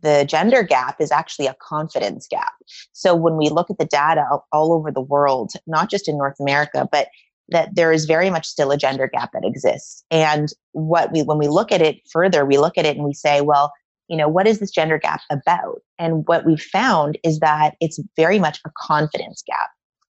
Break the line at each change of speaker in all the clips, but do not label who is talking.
the gender gap is actually a confidence gap. So when we look at the data all over the world, not just in North America, but that there is very much still a gender gap that exists. And when we look at it further, we look at it and we say, well, what is this gender gap about? And what we've found is that it's very much a confidence gap.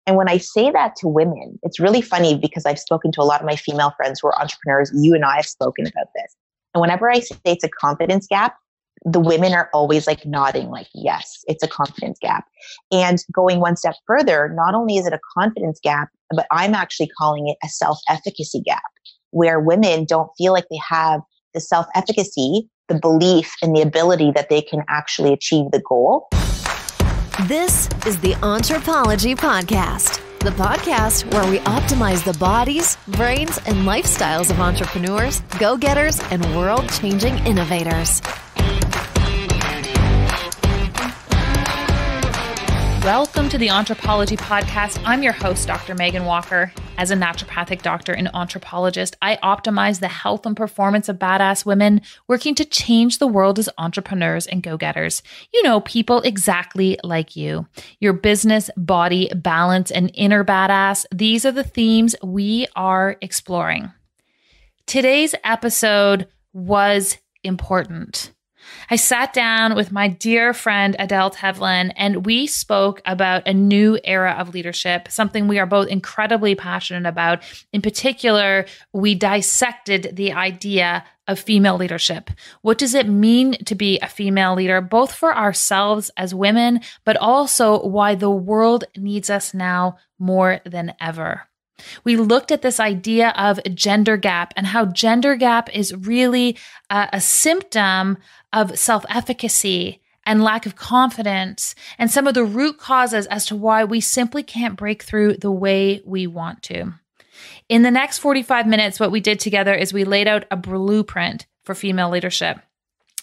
And when I say that to women, it's really funny because I've spoken to a lot of my female friends who are entrepreneurs. You and I have spoken about this. And whenever I say it's a confidence gap, the women are always like nodding like, yes, it's a confidence gap. And going one step further, not only is it a confidence gap, but I'm actually calling it a self-efficacy gap, where women don't feel like they have the self-efficacy, the belief and the ability that they can actually achieve the goal.
This is the Anthropology Podcast, the podcast where we optimize the bodies, brains, and lifestyles of entrepreneurs, go-getters, and world-changing innovators.
Welcome to the Anthropology Podcast. I'm your host, Dr. Megan Walker. As a naturopathic doctor and anthropologist, I optimize the health and performance of badass women working to change the world as entrepreneurs and go-getters. People exactly like you. Your business, body, balance, and inner badass. These are the themes we are exploring. Today's episode was important. I sat down with my dear friend Adele Tevlin, and we spoke about a new era of leadership, something we are both incredibly passionate about. In particular, we dissected the idea of female leadership. What does it mean to be a female leader, both for ourselves as women, but also why the world needs us now more than ever? We looked at this idea of gender gap and how gender gap is really a symptom of self-efficacy and lack of confidence, and some of the root causes as to why we simply can't break through the way we want to. In the next 45 minutes, what we did together is we laid out a blueprint for female leadership.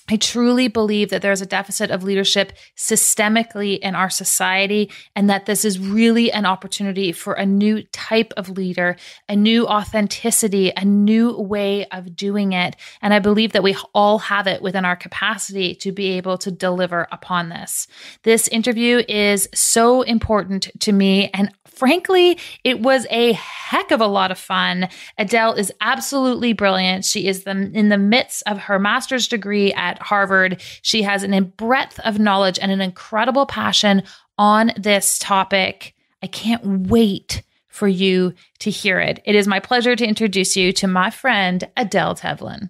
I truly believe that there's a deficit of leadership systemically in our society, and that this is really an opportunity for a new type of leader, a new authenticity, a new way of doing it. And I believe that we all have it within our capacity to be able to deliver upon this. This interview is so important to me, and frankly, it was a heck of a lot of fun. Adele is absolutely brilliant. She is in the midst of her master's degree at Harvard. She has a breadth of knowledge and an incredible passion on this topic. I can't wait for you to hear it. It is my pleasure to introduce you to my friend, Adele Tevlin.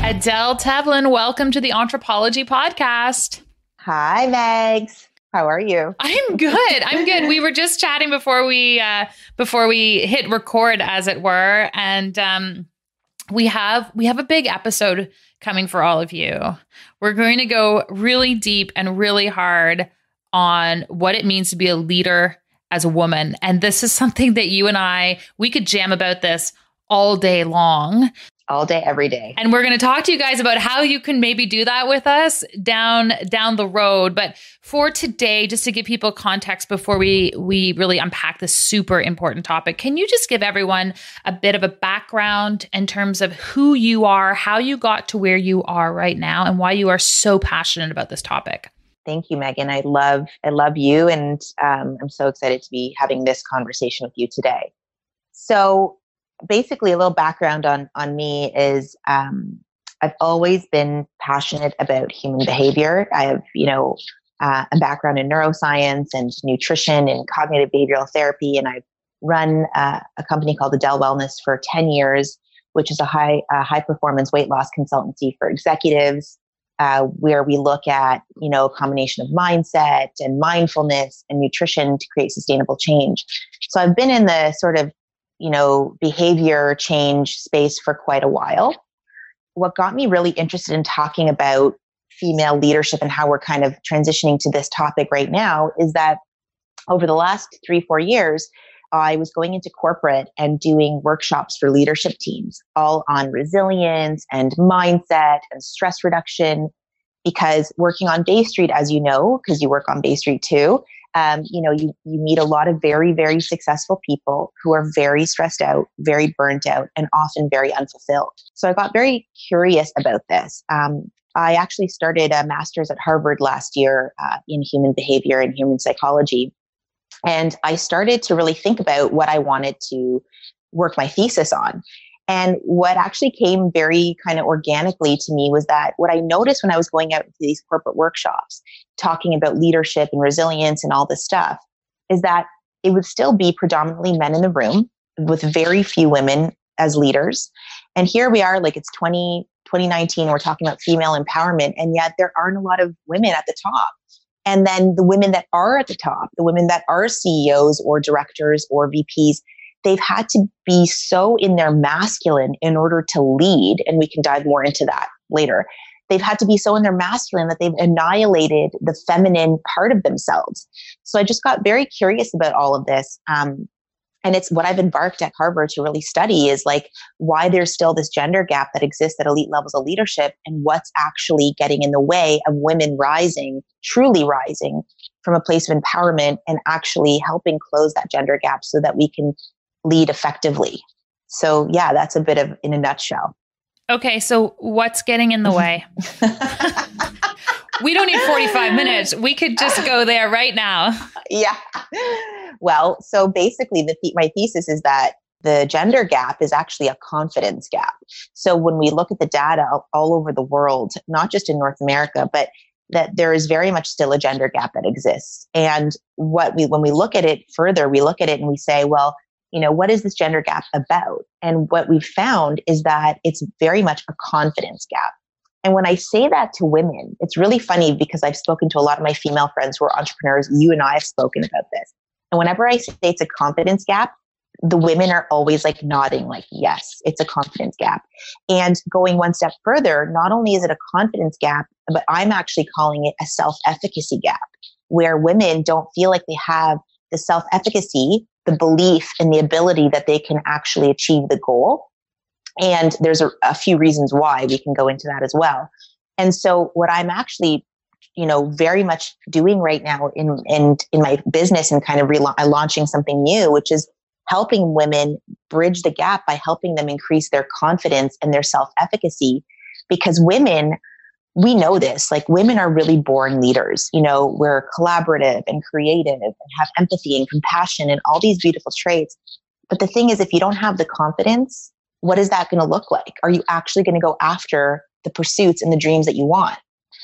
Adele Tevlin, welcome to the Anthropology Podcast.
Hi, Megs. How are you?
I'm good. We were just chatting before we hit record, as it were, and we have a big episode coming for all of you. We're going to go really deep and really hard on what it means to be a leader as a woman, and this is something that you and we could jam about this all day long.
All day, every day.
And we're going to talk to you guys about how you can maybe do that with us down the road. But for today, just to give people context before we really unpack this super important topic, can you just give everyone a bit of a background in terms of who you are, how you got to where you are right now, and why you are so passionate about this topic?
Thank you, Megan. I love you, and I'm so excited to be having this conversation with you today. So basically, a little background on me is I've always been passionate about human behavior. I have, a background in neuroscience and nutrition and cognitive behavioral therapy, and I've run a company called Adele Wellness for 10 years, which is a high performance weight loss consultancy for executives, where we look at a combination of mindset and mindfulness and nutrition to create sustainable change. So I've been in the sort of behavior change space for quite a while. What got me really interested in talking about female leadership and how we're kind of transitioning to this topic right now is that over the last 3-4 years, I was going into corporate and doing workshops for leadership teams, all on resilience and mindset and stress reduction, because working on Bay Street, as you know, because you work on Bay Street too, You meet a lot of very, very successful people who are very stressed out, very burnt out, and often very unfulfilled. So I got very curious about this. I actually started a master's at Harvard last year in human behavior and human psychology. And I started to really think about what I wanted to work my thesis on. And what actually came very kind of organically to me was that what I noticed when I was going out to these corporate workshops, talking about leadership and resilience and all this stuff, is that it would still be predominantly men in the room with very few women as leaders. And here we are, like it's 2019, we're talking about female empowerment, and yet there aren't a lot of women at the top. And then the women that are at the top, the women that are CEOs or directors or VPs, they've had to be so in their masculine in order to lead. And we can dive more into that later. They've had to be so in their masculine that they've annihilated the feminine part of themselves. So I just got very curious about all of this. And it's what I've embarked at Harvard to really study is like why there's still this gender gap that exists at elite levels of leadership and what's actually getting in the way of women rising, truly rising from a place of empowerment and actually helping close that gender gap so that we can lead effectively. So yeah, that's a bit of in a nutshell.
Okay. So what's getting in the way? We don't need 45 minutes. We could just go there right now.
Yeah. Well, so basically my thesis is that the gender gap is actually a confidence gap. So when we look at the data all over the world, not just in North America, but that there is very much still a gender gap that exists. And when we look at it further, we look at it and we say, well, what is this gender gap about? And what we've found is that it's very much a confidence gap. And when I say that to women, it's really funny because I've spoken to a lot of my female friends who are entrepreneurs. You and I have spoken about this. And whenever I say it's a confidence gap, the women are always like nodding like, yes, it's a confidence gap. And going one step further, not only is it a confidence gap, but I'm actually calling it a self-efficacy gap, where women don't feel like they have the self-efficacy, the belief and the ability that they can actually achieve the goal. And there's a few reasons why. We can go into that as well. And so what I'm actually, very much doing right now in my business and kind of launching something new, which is helping women bridge the gap by helping them increase their confidence and their self-efficacy. Because women, we know this, like women are really born leaders. We're collaborative and creative and have empathy and compassion and all these beautiful traits. But the thing is, if you don't have the confidence, what is that going to look like? Are you actually going to go after the pursuits and the dreams that you want?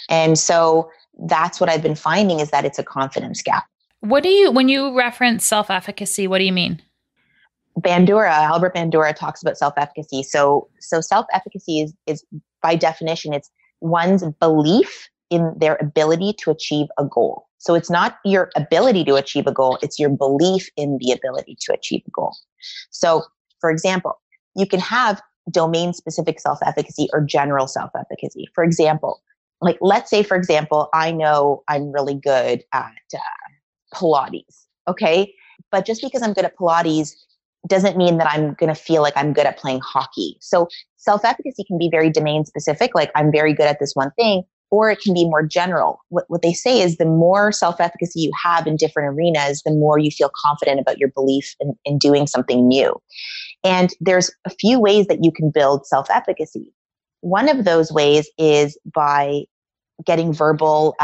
And so that's what I've been finding is that it's a confidence gap.
When you reference self-efficacy, what do you mean?
Albert Bandura talks about self-efficacy. So self-efficacy is by definition, it's one's belief in their ability to achieve a goal. So it's not your ability to achieve a goal, it's your belief in the ability to achieve a goal. So for example, you can have domain-specific self-efficacy or general self-efficacy. For example, like let's say, for example, I know I'm really good at Pilates, okay? But just because I'm good at Pilates doesn't mean that I'm going to feel like I'm good at playing hockey. So self-efficacy can be very domain-specific, like I'm very good at this one thing, or it can be more general. What they say is the more self-efficacy you have in different arenas, the more you feel confident about your belief in doing something new. And there's a few ways that you can build self-efficacy. One of those ways is by getting verbal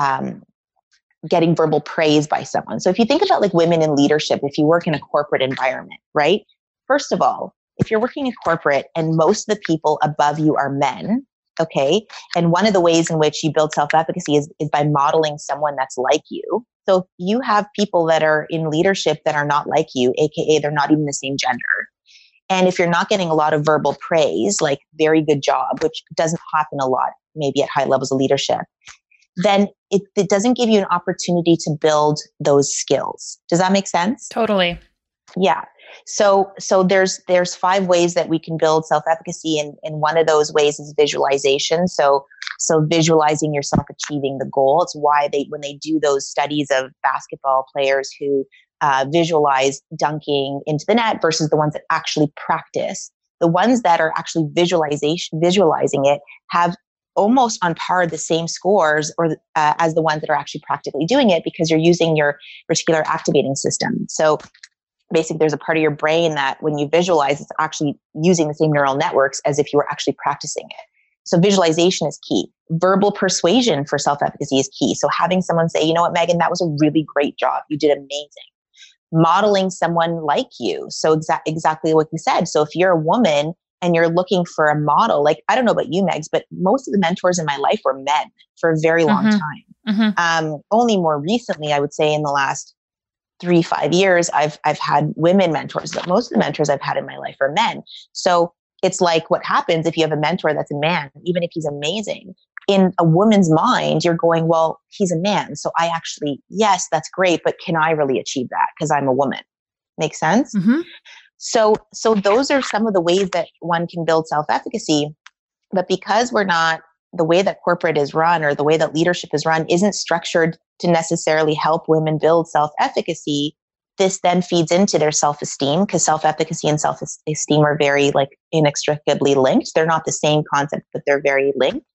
praise by someone. So if you think about like women in leadership, if you work in a corporate environment, right? First of all, if you're working in corporate and most of the people above you are men, okay? And one of the ways in which you build self-efficacy is by modeling someone that's like you. So if you have people that are in leadership that are not like you, AKA they're not even the same gender. And if you're not getting a lot of verbal praise, like very good job, which doesn't happen a lot, maybe at high levels of leadership, then it doesn't give you an opportunity to build those skills. Does that make sense?
Totally.
Yeah. So there's 5 ways that we can build self-efficacy. And one of those ways is visualization. So visualizing yourself achieving the goal. It's why when they do those studies of basketball players who visualize dunking into the net versus the ones that actually practice. The ones that are actually visualizing it have almost on par the same scores or as the ones that are actually practically doing it, because you're using your reticular activating system. So basically, there's a part of your brain that when you visualize, it's actually using the same neural networks as if you were actually practicing it. So visualization is key. Verbal persuasion for self-efficacy is key. So having someone say, you know what, Megan, that was a really great job. You did amazing. Modeling someone like you. So exactly what you said. So if you're a woman and you're looking for a model, like, I don't know about you, Megs, but most of the mentors in my life were men for a very long time. Only more recently, I would say in the last 3-5 years, I've had women mentors, but most of the mentors I've had in my life are men. So it's like, what happens if you have a mentor that's a man, even if he's amazing, in a woman's mind, you're going, well, he's a man. So I actually, yes, that's great, but can I really achieve that? Because I'm a woman. Make sense? So those are some of the ways that one can build self-efficacy. But because we're not, the way that corporate is run or the way that leadership is run isn't structured to necessarily help women build self-efficacy, this then feeds into their self-esteem, because self-efficacy and self-esteem are very inextricably linked. They're not the same concept, but they're very linked.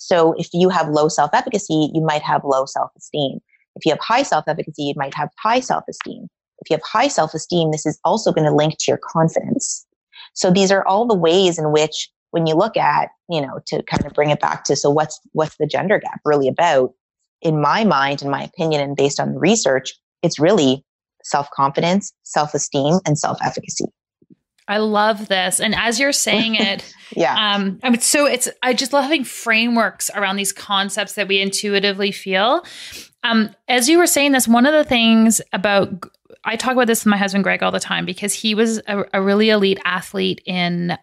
So if you have low self-efficacy, you might have low self-esteem. If you have high self-efficacy, you might have high self-esteem. If you have high self-esteem, this is also going to link to your confidence. So these are all the ways in which, when you look at, to kind of bring it back to, so what's the gender gap really about? In my mind, in my opinion, and based on the research, it's really self-confidence, self-esteem, and self-efficacy.
I love this. And as you're saying it, I just love having frameworks around these concepts that we intuitively feel. As you were saying this, one of the things I talk about this with my husband, Greg, all the time, because he was a really elite athlete in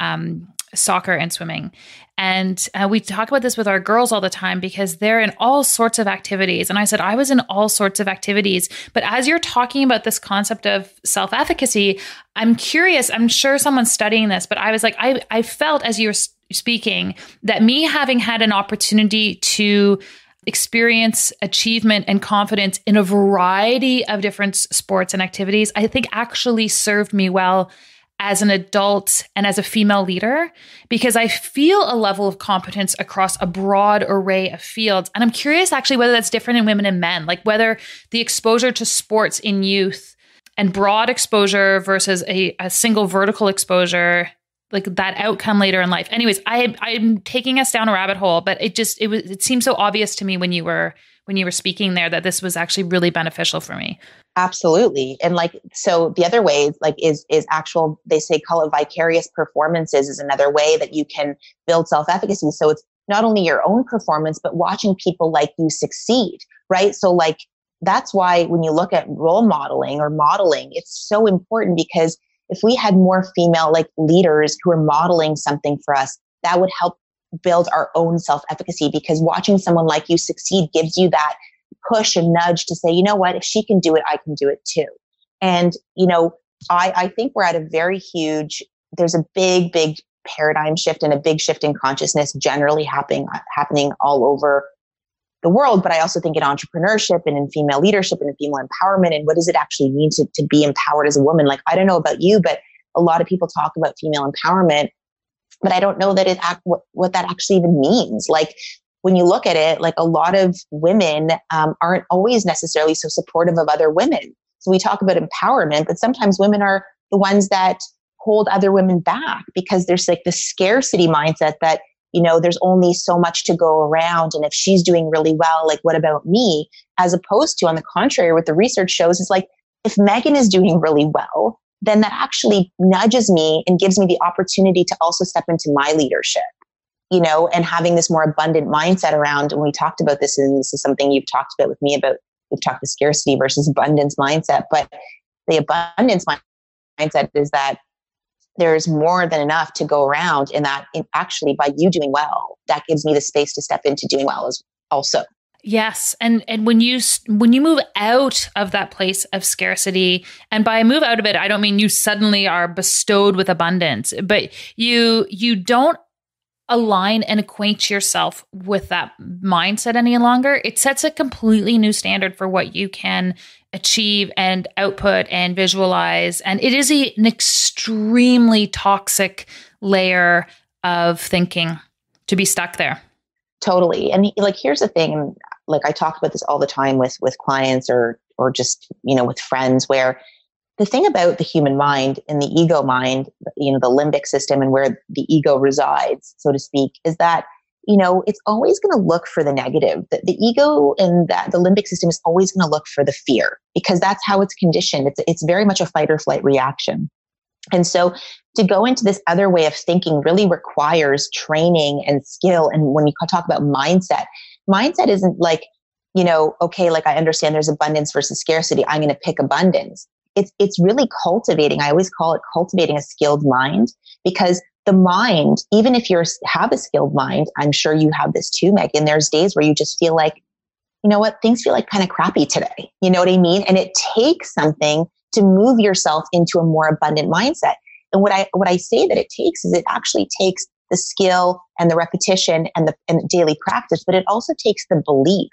soccer and swimming. And we talk about this with our girls all the time because they're in all sorts of activities. And I said, I was in all sorts of activities. But as you're talking about this concept of self-efficacy, I'm curious, I'm sure someone's studying this, but I was like, I felt as you were speaking that me having had an opportunity to experience achievement and confidence in a variety of different sports and activities, I think actually served me well as an adult and as a female leader, because I feel a level of competence across a broad array of fields. And I'm curious actually whether that's different in women and men, like whether the exposure to sports in youth and broad exposure versus a single vertical exposure, like that outcome later in life. Anyways, I'm taking us down a rabbit hole, but it seemed so obvious to me when you were speaking there that this was actually really beneficial for me.
Absolutely. And so the other way is actual, they say, call it vicarious performances is another way that you can build self-efficacy. So it's not only your own performance, but watching people like you succeed, right? So that's why when you look at role modeling or modeling, it's so important, because if we had more female leaders who are modeling something for us, that would help build our own self-efficacy, because watching someone like you succeed gives you that push and nudge to say, you know what, if she can do it, I can do it too. And, I think we're at a very huge, there's a big, big paradigm shift and a big shift in consciousness generally happening all over the world. But I also think in entrepreneurship and in female leadership and in female empowerment, and what does it actually mean to be empowered as a woman? I don't know about you, but a lot of people talk about female empowerment, but I don't know that what that actually even means. When you look at it, a lot of women aren't always necessarily so supportive of other women. So we talk about empowerment, but sometimes women are the ones that hold other women back, because there's the scarcity mindset that, there's only so much to go around. And if she's doing really well, what about me? As opposed to, on the contrary, what the research shows is if Megan is doing really well, then that actually nudges me and gives me the opportunity to also step into my leadership. And having this more abundant mindset around, and we talked about this, and this is something you've talked about with me about, we've talked the scarcity versus abundance mindset, but the abundance mindset is that there's more than enough to go around, and that actually by you doing well, that gives me the space to step into doing well as also.
Yes. And when you move out of that place of scarcity, and by move out of it, I don't mean you suddenly are bestowed with abundance, but you don't align and acquaint yourself with that mindset any longer. It sets a completely new standard for what you can achieve and output and visualize. And it is an extremely toxic layer of thinking to be stuck there.
Totally. And like, here's the thing, like I talk about this all the time with clients or just, with friends, where the thing about the human mind and the ego mind, the limbic system and where the ego resides, so to speak, is that, it's always going to look for the negative. The ego and the limbic system is always going to look for the fear, because that's how it's conditioned. It's very much a fight or flight reaction. And so to go into this other way of thinking really requires training and skill. And when you talk about mindset isn't like, okay, like I understand there's abundance versus scarcity, I'm going to pick abundance. It's really cultivating. I always call it cultivating a skilled mind, because the mind, even if you have a skilled mind, I'm sure you have this too, Megan, there's days where you just feel like, things feel like kind of crappy today. You know what I mean? And it takes something to move yourself into a more abundant mindset. And what I say that it takes is it actually takes the skill and the repetition and the daily practice, but it also takes the belief.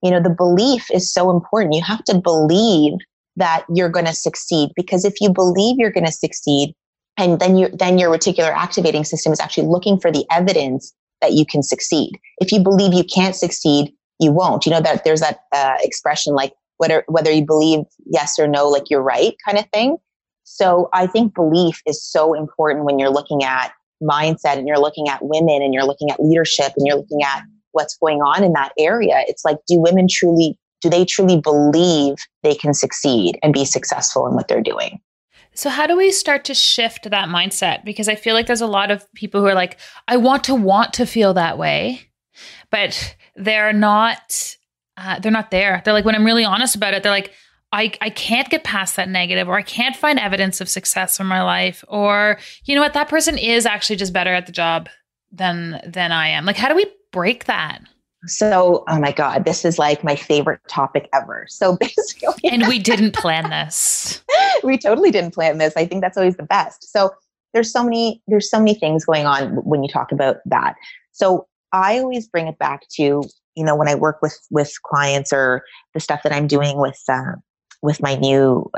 The belief is so important. You have to believe that you're going to succeed, because if you believe you're going to succeed, and then your reticular activating system is actually looking for the evidence that you can succeed. If you believe you can't succeed, you won't. That there's that expression like whether you believe yes or no, like you're right kind of thing. So I think belief is so important when you're looking at mindset and you're looking at women and you're looking at leadership and you're looking at what's going on in that area. It's like, do they truly believe they can succeed and be successful in what they're doing?
So how do we start to shift that mindset? Because I feel like there's a lot of people who are like, I want to feel that way, but they're not there. They're like, when I'm really honest about it, they're like, I can't get past that negative, or I can't find evidence of success in my life, or you know what, that person is actually just better at the job than I am. Like, how do we break that?
So, oh my God, this is like my favorite topic ever. So basically,
and we didn't plan this.
We totally didn't plan this. I think that's always the best. So there's so many things going on when you talk about that. So I always bring it back to, when I work with clients or the stuff that I'm doing with my new,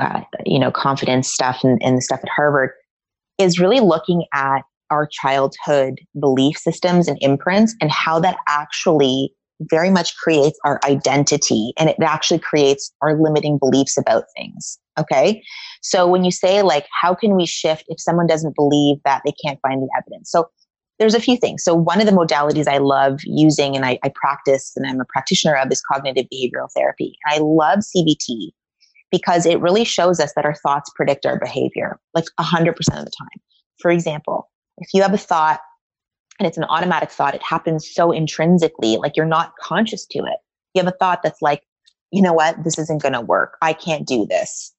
confidence stuff and the stuff at Harvard, is really looking at our childhood belief systems and imprints and how that actually very much creates our identity, and it actually creates our limiting beliefs about things. Okay. So when you say like, how can we shift if someone doesn't believe that they can't find the evidence? So there's a few things. So one of the modalities I love using and I practice and I'm a practitioner of is cognitive behavioral therapy. And I love CBT because it really shows us that our thoughts predict our behavior, like 100% of the time. For example, if you have a thought and it's an automatic thought, it happens so intrinsically, like you're not conscious to it. You have a thought that's like, you know what, this isn't going to work. I can't do this.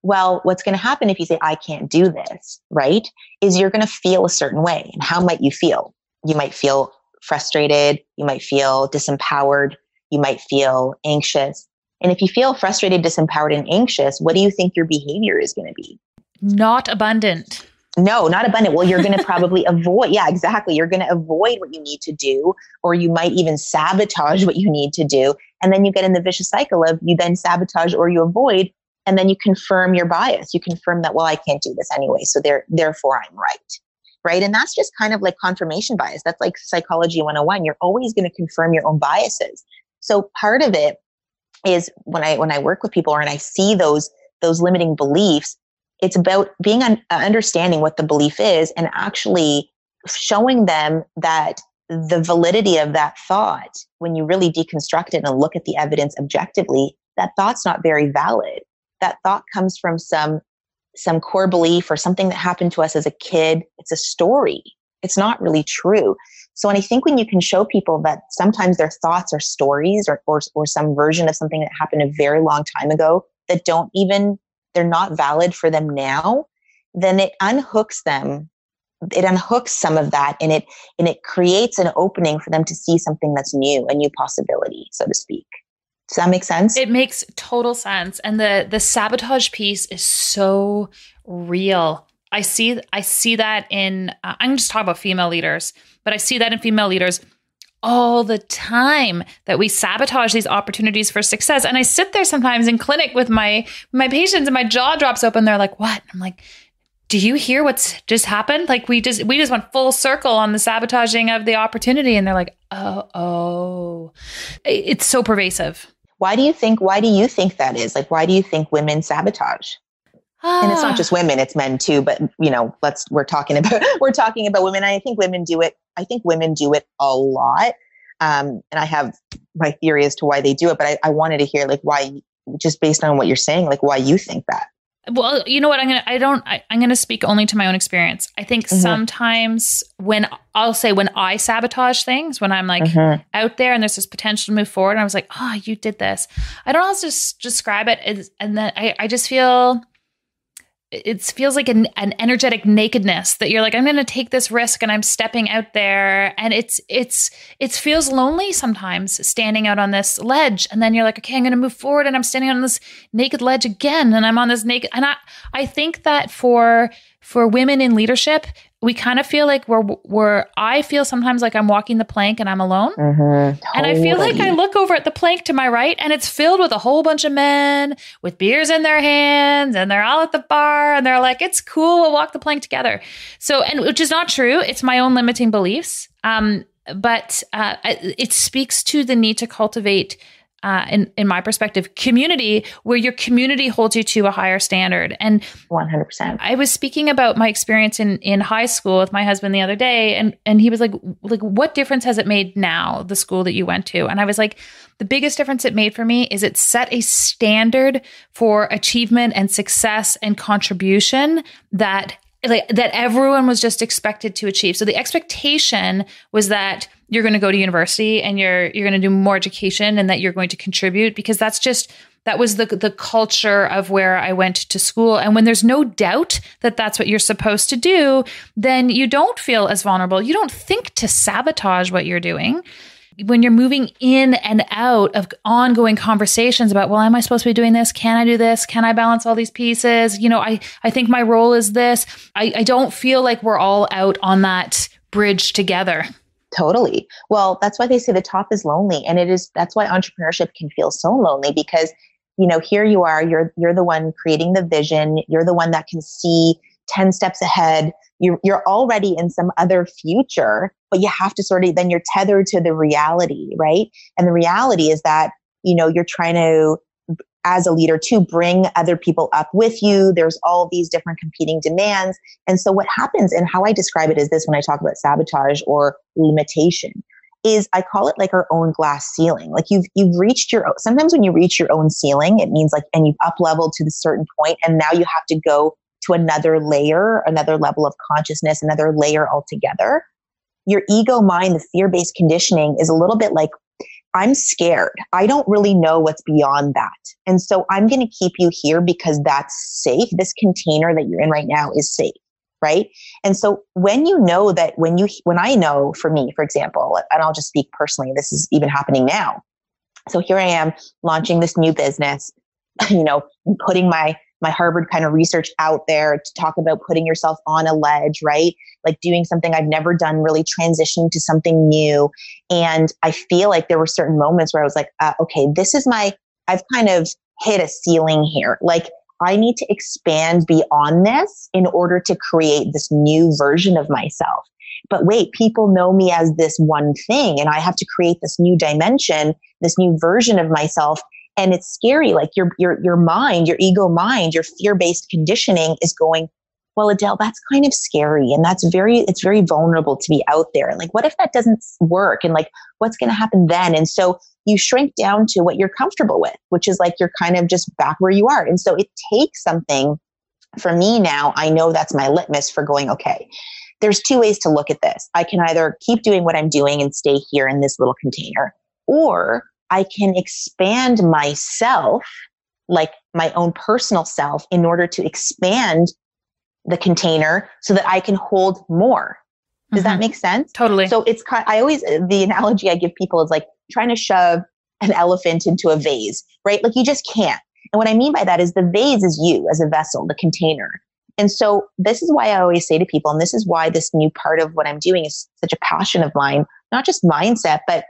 Well, what's going to happen if you say, I can't do this, right, is you're going to feel a certain way. And how might you feel? You might feel frustrated. You might feel disempowered. You might feel anxious. And if you feel frustrated, disempowered, and anxious, what do you think your behavior is going to be?
Not abundant.
No, not abundant. Well, you're going to probably avoid. Yeah, exactly. You're going to avoid what you need to do, or you might even sabotage what you need to do. And then you get in the vicious cycle of you then sabotage or you avoid, and then you confirm your bias. You confirm that, well, I can't do this anyway, so therefore I'm right. Right. And that's just kind of like confirmation bias. That's like psychology 101. You're always going to confirm your own biases. So part of it is when I work with people and I see those limiting beliefs, it's about being understanding what the belief is and actually showing them that the validity of that thought, when you really deconstruct it and look at the evidence objectively, that thought's not very valid. That thought comes from some core belief or something that happened to us as a kid. It's a story. It's not really true. So, and I think when you can show people that sometimes their thoughts are stories or some version of something that happened a very long time ago that they're not valid for them now, then it unhooks them. It unhooks some of that and it creates an opening for them to see something that's new, a new possibility, so to speak. Does that make sense?
It makes total sense. And the sabotage piece is so real. I see that in, I'm just talking about female leaders, but I see that in female leaders all the time, that we sabotage these opportunities for success. And I sit there sometimes in clinic with my patients and my jaw drops open. They're like, what? I'm like, do you hear what's just happened? Like we just went full circle on the sabotaging of the opportunity. And they're like, oh, it's so pervasive.
Why do you think that is? Like, why do you think women sabotage? And it's not just women, it's men too, but we're talking about women. I think women do it. I think women do it a lot. And I have my theory as to why they do it, but I wanted to hear like why, just based on what you're saying, like why you think that.
Well, you know what? I'm going to speak only to my own experience. I think sometimes when I sabotage things, when I'm like out there and there's this potential to move forward, and I was like, oh, you did this. I don't know how to just describe it. And then I just feel, it feels like an energetic nakedness that you're like, I'm going to take this risk and I'm stepping out there. And it feels lonely sometimes standing out on this ledge. And then you're like, okay, I'm going to move forward and I'm standing on this naked ledge again. And I'm on this naked. And I think that for women in leadership, we kind of feel like I feel sometimes like I'm walking the plank and I'm alone.
Totally.
And I feel like I look over at the plank to my right and it's filled with a whole bunch of men with beers in their hands and they're all at the bar and they're like, it's cool. We'll walk the plank together. So, and which is not true. It's my own limiting beliefs. But it speaks to the need to cultivate in my perspective, community where your community holds you to a higher standard. And
100%.
I was speaking about my experience in high school with my husband the other day. And he was like, what difference has it made now, the school that you went to? And I was like, the biggest difference it made for me is it set a standard for achievement and success and contribution that everyone was just expected to achieve. So the expectation was that you're going to go to university and you're going to do more education and that you're going to contribute, because that was the culture of where I went to school. And when there's no doubt that that's what you're supposed to do, then you don't feel as vulnerable. You don't think to sabotage what you're doing. When you're moving in and out of ongoing conversations about, well, am I supposed to be doing this? Can I do this? Can I balance all these pieces? I think my role is this. I don't feel like we're all out on that bridge together.
Totally. Well, that's why they say the top is lonely. And that's why entrepreneurship can feel so lonely, because, here you are, you're the one creating the vision. You're the one that can see 10 steps ahead. You're already in some other future, but you have to then you're tethered to the reality, right? And the reality is that, you're trying to, as a leader, to bring other people up with you. There's all these different competing demands. And so what happens, and how I describe it is this when I talk about sabotage or limitation, is I call it like our own glass ceiling. Like you've reached sometimes when you reach your own ceiling, it means like, and you've up leveled to a certain point, and now you have to go to another layer, another level of consciousness, another layer altogether. Your ego mind, the fear-based conditioning, is a little bit like, I'm scared. I don't really know what's beyond that. And so I'm going to keep you here because that's safe. This container that you're in right now is safe, right? And so when you know that, when I know, for me, for example, and I'll just speak personally, this is even happening now. So here I am launching this new business, putting my Harvard kind of research out there to talk about putting yourself on a ledge, right? Like doing something I've never done, really transitioning to something new. And I feel like there were certain moments where I was like, okay, I've kind of hit a ceiling here. Like I need to expand beyond this in order to create this new version of myself. But wait, people know me as this one thing, and I have to create this new dimension, this new version of myself. And it's scary. Like your mind, your ego mind, your fear-based conditioning is going, well, Adele, that's kind of scary. And it's very vulnerable to be out there. And like, what if that doesn't work? And like, what's going to happen then? And so you shrink down to what you're comfortable with, which is like, you're kind of just back where you are. And so it takes something. For me now, I know that's my litmus for going, okay, there's two ways to look at this. I can either keep doing what I'm doing and stay here in this little container, or I can expand myself, like my own personal self, in order to expand the container so that I can hold more. Does that make sense?
Totally.
So it's the analogy I give people is like trying to shove an elephant into a vase, right? Like you just can't. And what I mean by that is the vase is you as a vessel, the container. And so this is why I always say to people, and this is why this new part of what I'm doing is such a passion of mine, not just mindset, but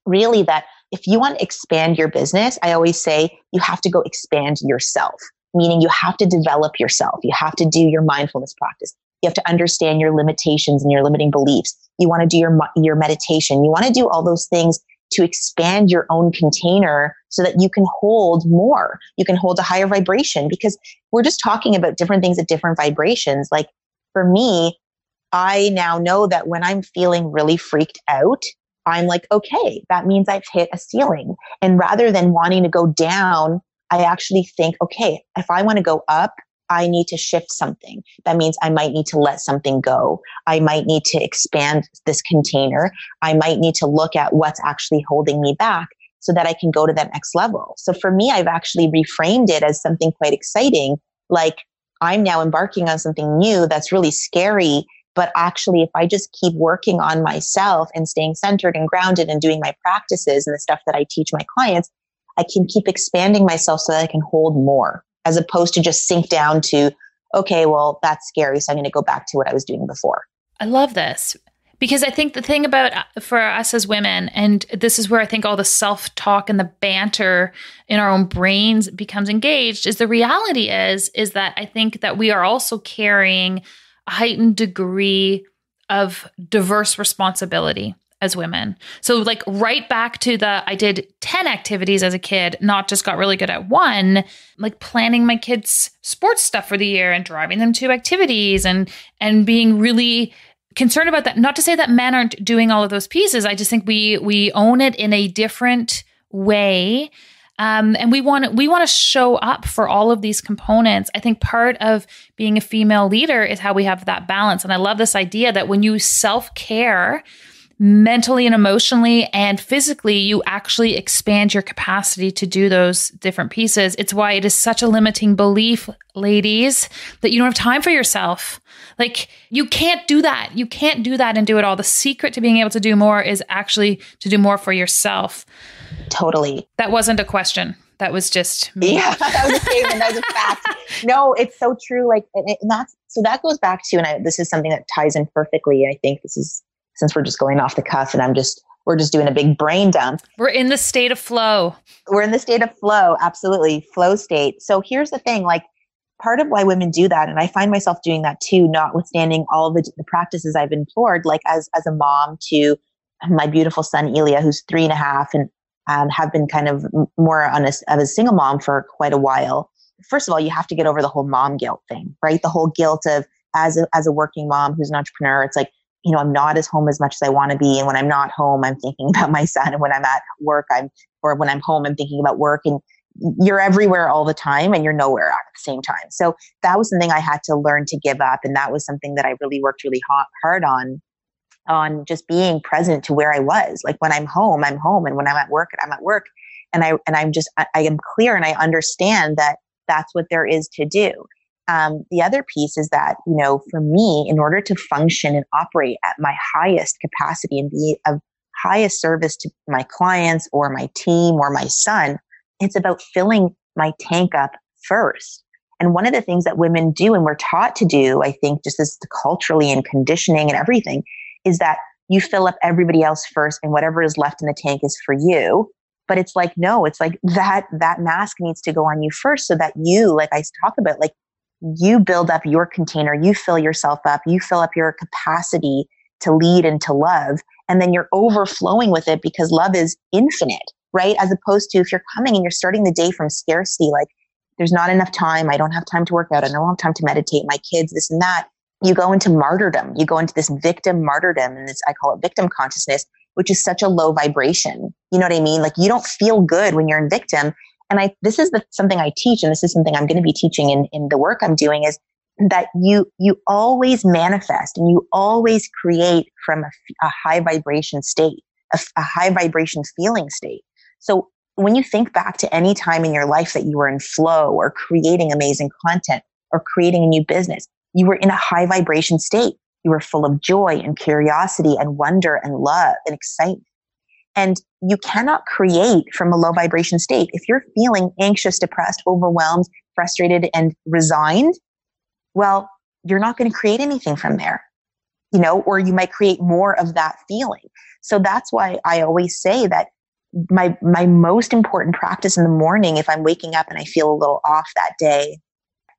really that if you want to expand your business, I always say you have to go expand yourself. meaning you have to develop yourself. You have to do your mindfulness practice. You have to understand your limitations and your limiting beliefs. You want to do your meditation. You want to do all those things to expand your own container so that you can hold more. You can hold a higher vibration, because we're just talking about different things at different vibrations. Like for me, I now know that when I'm feeling really freaked out, I'm like, okay, that means I've hit a ceiling. And rather than wanting to go down, I actually think, okay, if I want to go up, I need to shift something. That means I might need to let something go. I might need to expand this container. I might need to look at what's actually holding me back so that I can go to that next level. So for me, I've actually reframed it as something quite exciting. Like I'm now embarking on something new that's really scary. But actually, if I just keep working on myself and staying centered and grounded and doing my practices and the stuff that I teach my clients, I can keep expanding myself so that I can hold more, as opposed to just sink down to, okay, well, that's scary, so I'm going to go back to what I was doing before.
I love this, because I think the thing about for us as women, and this is where I think all the self-talk and the banter in our own brains becomes engaged, is the reality is that I think that we are also carrying a heightened degree of diverse responsibility as women. So like right back to I did 10 activities as a kid, not just got really good at one, like planning my kids' sports stuff for the year and driving them to activities and being really concerned about that. Not to say that men aren't doing all of those pieces. I just think we own it in a different way. And we want to show up for all of these components. I think part of being a female leader is how we have that balance. And I love this idea that when you self-care mentally and emotionally and physically, you actually expand your capacity to do those different pieces. It's why it is such a limiting belief, ladies, that you don't have time for yourself. Like you can't do that. You can't do that and do it all. The secret to being able to do more is actually to do more for yourself.
Totally.
That wasn't a question. That was just me.
Yeah, that was a statement. That was a fact. No, it's so true. Like, and that goes back to, and this is something that ties in perfectly. I think this is, since we're just going off the cuff and we're just doing a big brain dump.
We're in the state of flow.
We're in the state of flow. Absolutely. Flow state. So here's the thing, like part of why women do that. And I find myself doing that too, notwithstanding all the practices I've implored, like as a mom to my beautiful son, Elia, who's 3.5 and have been kind of more of a single mom for quite a while. First of all, you have to get over the whole mom guilt thing, right? The whole guilt of as a working mom who's an entrepreneur, it's like, I'm not as home as much as I want to be. And when I'm not home, I'm thinking about my son. And when I'm at work, or when I'm home, I'm thinking about work. And you're everywhere all the time and you're nowhere at the same time. So that was something I had to learn to give up. And that was something that I really worked really hard on just being present to where I was. Like when I'm home, I'm home. And when I'm at work, I'm at work. And I am clear and I understand that that's what there is to do. The other piece is that, for me, in order to function and operate at my highest capacity and be of highest service to my clients or my team or my son, it's about filling my tank up first. And one of the things that women do and we're taught to do, I think, just as culturally and conditioning and everything, is that you fill up everybody else first and whatever is left in the tank is for you. But it's like, no, it's like that mask needs to go on you first so that you, like I talk about, like, you build up your container, you fill yourself up, you fill up your capacity to lead and to love, and then you're overflowing with it because love is infinite, right? As opposed to if you're coming and you're starting the day from scarcity, like there's not enough time, I don't have time to work out, I don't have time to meditate, my kids, this and that. You go into martyrdom, you go into this victim martyrdom, and I call it victim consciousness, which is such a low vibration. You know what I mean? Like you don't feel good when you're in victim. And this is something I teach, and this is something I'm going to be teaching in the work I'm doing, is that you always manifest and you always create from a high vibration state, a high vibration feeling state. So when you think back to any time in your life that you were in flow or creating amazing content or creating a new business, you were in a high vibration state. You were full of joy and curiosity and wonder and love and excitement. And you cannot create from a low vibration state. If you're feeling anxious, depressed, overwhelmed, frustrated, and resigned, well, you're not going to create anything from there, or you might create more of that feeling. So that's why I always say that my most important practice in the morning, if I'm waking up and I feel a little off that day,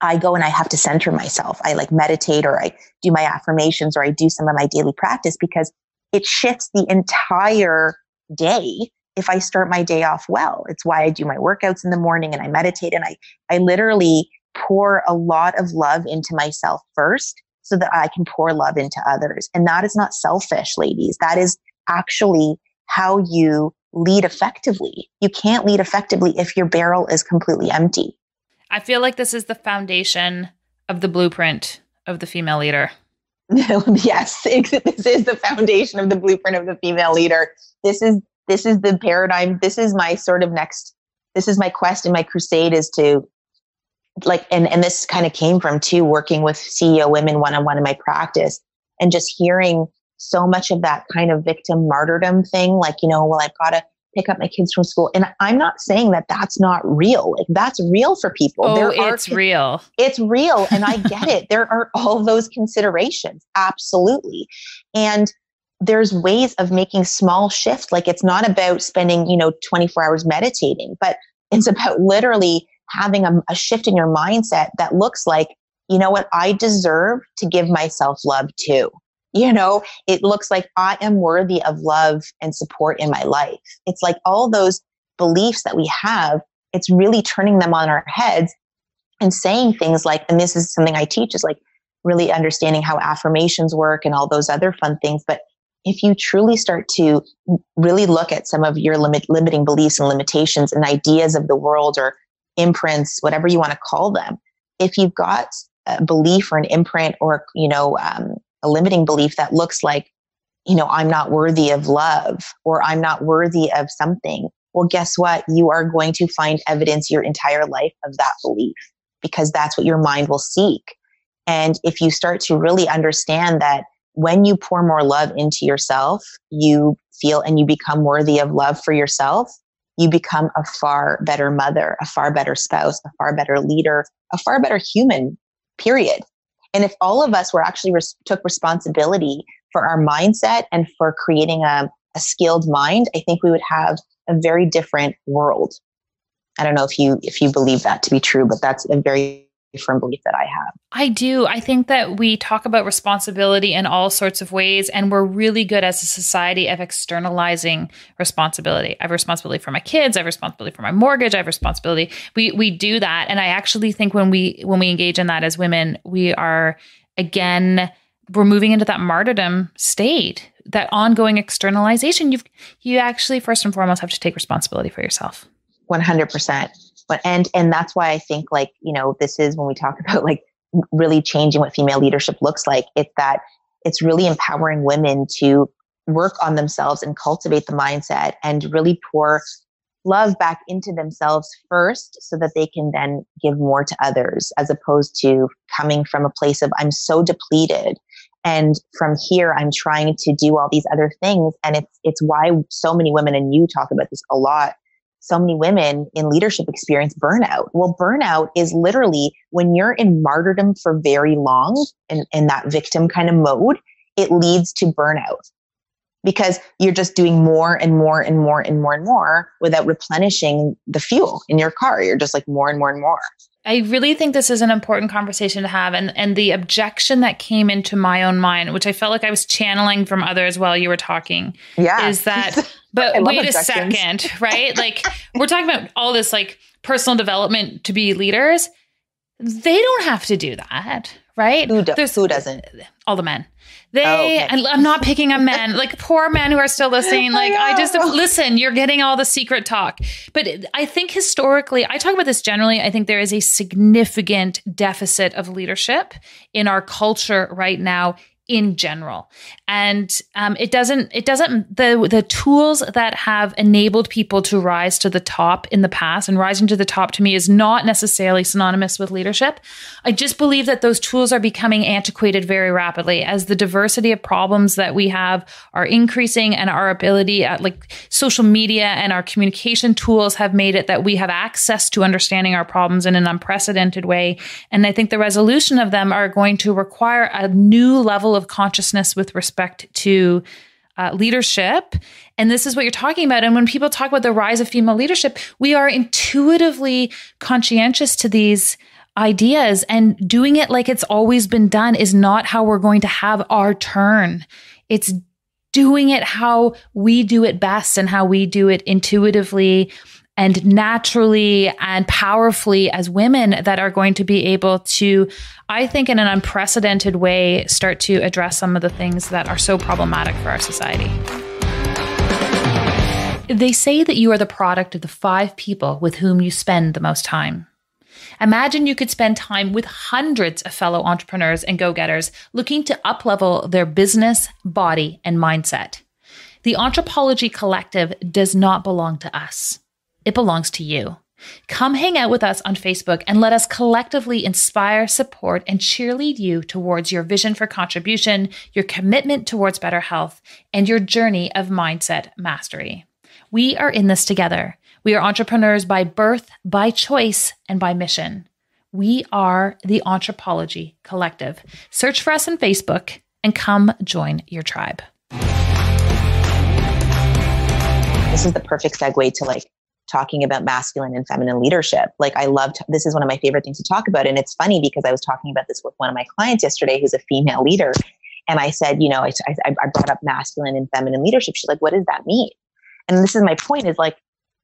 I go and I have to center myself. I like meditate, or I do my affirmations, or I do some of my daily practice, because it shifts the entire day if I start my day off well. It's why I do my workouts in the morning and I meditate, and I literally pour a lot of love into myself first so that I can pour love into others. And that is not selfish, ladies. That is actually how you lead effectively. You can't lead effectively if your barrel is completely empty.
I feel like this is the foundation of the blueprint of the female leader.
Yes, this is the foundation of the blueprint of the female leader. This is the paradigm. This is my sort of this is my quest and my crusade, is to like, and this kind of came from too, working with CEO women one-on-one in my practice, and just hearing so much of that kind of victim martyrdom thing. Like, well, I've got to pick up my kids from school. And I'm not saying that that's not real. Like, that's real for people.
Oh, it's real.
It's real. And I get it. There are all those considerations. Absolutely. And there's ways of making small shifts. Like, it's not about spending, 24 hours meditating, but it's about literally having a shift in your mindset that looks like, you know what, I deserve to give myself love too. It looks like I am worthy of love and support in my life. It's like all those beliefs that we have, it's really turning them on our heads and saying things like, and this is something I teach, is like really understanding how affirmations work and all those other fun things. But if you truly start to really look at some of your limiting beliefs and limitations and ideas of the world, or imprints, whatever you want to call them, if you've got a belief or an imprint, or, a limiting belief that looks like, I'm not worthy of love, or I'm not worthy of something, well, guess what? You are going to find evidence your entire life of that belief, because that's what your mind will seek. And if you start to really understand that when you pour more love into yourself, you feel and you become worthy of love for yourself, you become a far better mother, a far better spouse, a far better leader, a far better human, period. And if all of us were actually took responsibility for our mindset and for creating a skilled mind, I think we would have a very different world. I don't know if you believe that to be true, but that's a very firm belief that I have.
I do. I think that we talk about responsibility in all sorts of ways, and we're really good as a society of externalizing responsibility. I have responsibility for my kids. I have responsibility for my mortgage. I have responsibility. We do that. And I actually think when we engage in that as women, we're moving into that martyrdom state, that ongoing externalization. You actually, first and foremost, have to take responsibility for yourself.
100%. But, and that's why I think, like, this is when we talk about like really changing what female leadership looks like. It's that it's really empowering women to work on themselves and cultivate the mindset and really pour love back into themselves first, so that they can then give more to others, as opposed to coming from a place of, I'm so depleted, and from here I'm trying to do all these other things. And it's why so many women, and you talk about this a lot, so many women in leadership experience burnout. Well, burnout is literally when you're in martyrdom for very long, in that victim kind of mode, it leads to burnout, because you're just doing more and more and more and more and more without replenishing the fuel in your car. You're just like more and more and more.
I really think this is an important conversation to have. And the objection that came into my own mind, which I felt like I was channeling from others while you were talking, is that, but wait a second, right? Like, we're talking about all this like personal development to be leaders. They don't have to do that, right?
Who doesn't?
All the men. I'm not picking on men, like poor men who are still listening. Like, listen, you're getting all the secret talk. But I think historically, I talk about this generally, I think there is a significant deficit of leadership in our culture right now in general. And the tools that have enabled people to rise to the top in the past, and rising to the top to me is not necessarily synonymous with leadership. I just believe that those tools are becoming antiquated very rapidly as the diversity of problems that we have are increasing, and our ability at like social media and our communication tools have made it that we have access to understanding our problems in an unprecedented way. And I think the resolution of them are going to require a new level of consciousness with respect to leadership. And this is what you're talking about. And when people talk about the rise of female leadership, we are intuitively conscientious to these ideas, and doing it like it's always been done is not how we're going to have our turn. It's doing it how we do it best and how we do it intuitively and naturally and powerfully as women that are going to be able to, I think, in an unprecedented way, start to address some of the things that are so problematic for our society. They say that you are the product of the 5 people with whom you spend the most time. Imagine you could spend time with hundreds of fellow entrepreneurs and go-getters looking to up-level their business, body, and mindset. The Anthropology Collective does not belong to us. It belongs to you. Come hang out with us on Facebook and let us collectively inspire, support, and cheerlead you towards your vision for contribution, your commitment towards better health, and your journey of mindset mastery. We are in this together. We are entrepreneurs by birth, by choice, and by mission. We are the Anthropology Collective. Search for us on Facebook and come join your tribe.
This is the perfect segue to talking about masculine and feminine leadership. This is one of my favorite things to talk about. And it's funny because I was talking about this with one of my clients yesterday, who's a female leader. And I said, I brought up masculine and feminine leadership. She's like, what does that mean? And this is my point is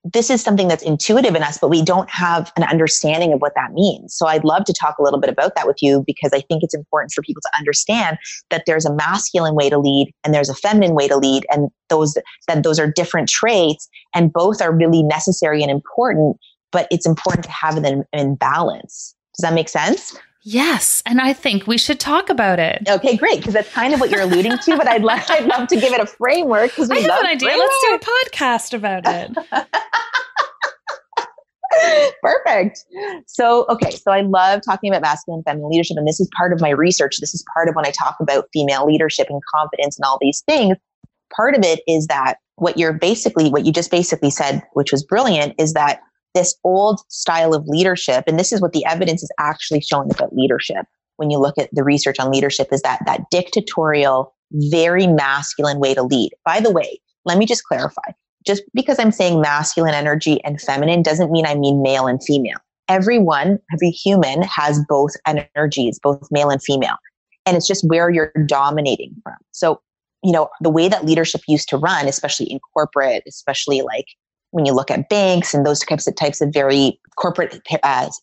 this is something that's intuitive in us, but we don't have an understanding of what that means. So I'd love to talk a little bit about that with you, because I think it's important for people to understand that there's a masculine way to lead and there's a feminine way to lead, and those are different traits, and both are really necessary and important, but it's important to have them in balance. Does that make sense?
Yes. And I think we should talk about it.
Okay, great. Because that's kind of what you're alluding to, but I'd love to give it a framework.
I have an idea. Let's do a podcast about it.
Perfect. So I love talking about masculine and feminine leadership. And this is part of my research. This is part of when I talk about female leadership and confidence and all these things. Part of it is that what you just basically said, which was brilliant, is that this old style of leadership, and this is what the evidence is actually showing about leadership. When you look at the research on leadership, is that dictatorial, very masculine way to lead. By the way, let me just clarify. Just because I'm saying masculine energy and feminine doesn't mean I mean male and female. Every human has both energies, both male and female. And it's just where you're dominating from. So, the way that leadership used to run, especially in corporate, especially when you look at banks and those types of very corporate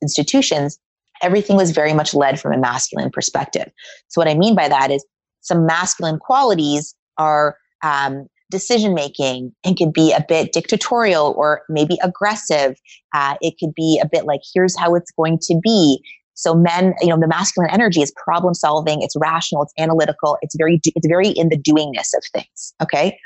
institutions, everything was very much led from a masculine perspective. So what I mean by that is some masculine qualities are decision-making, and could be a bit dictatorial or maybe aggressive. It could be a bit like, here's how it's going to be. So men, the masculine energy is problem solving, it's rational, it's analytical, it's very in the doingness of things. Okay.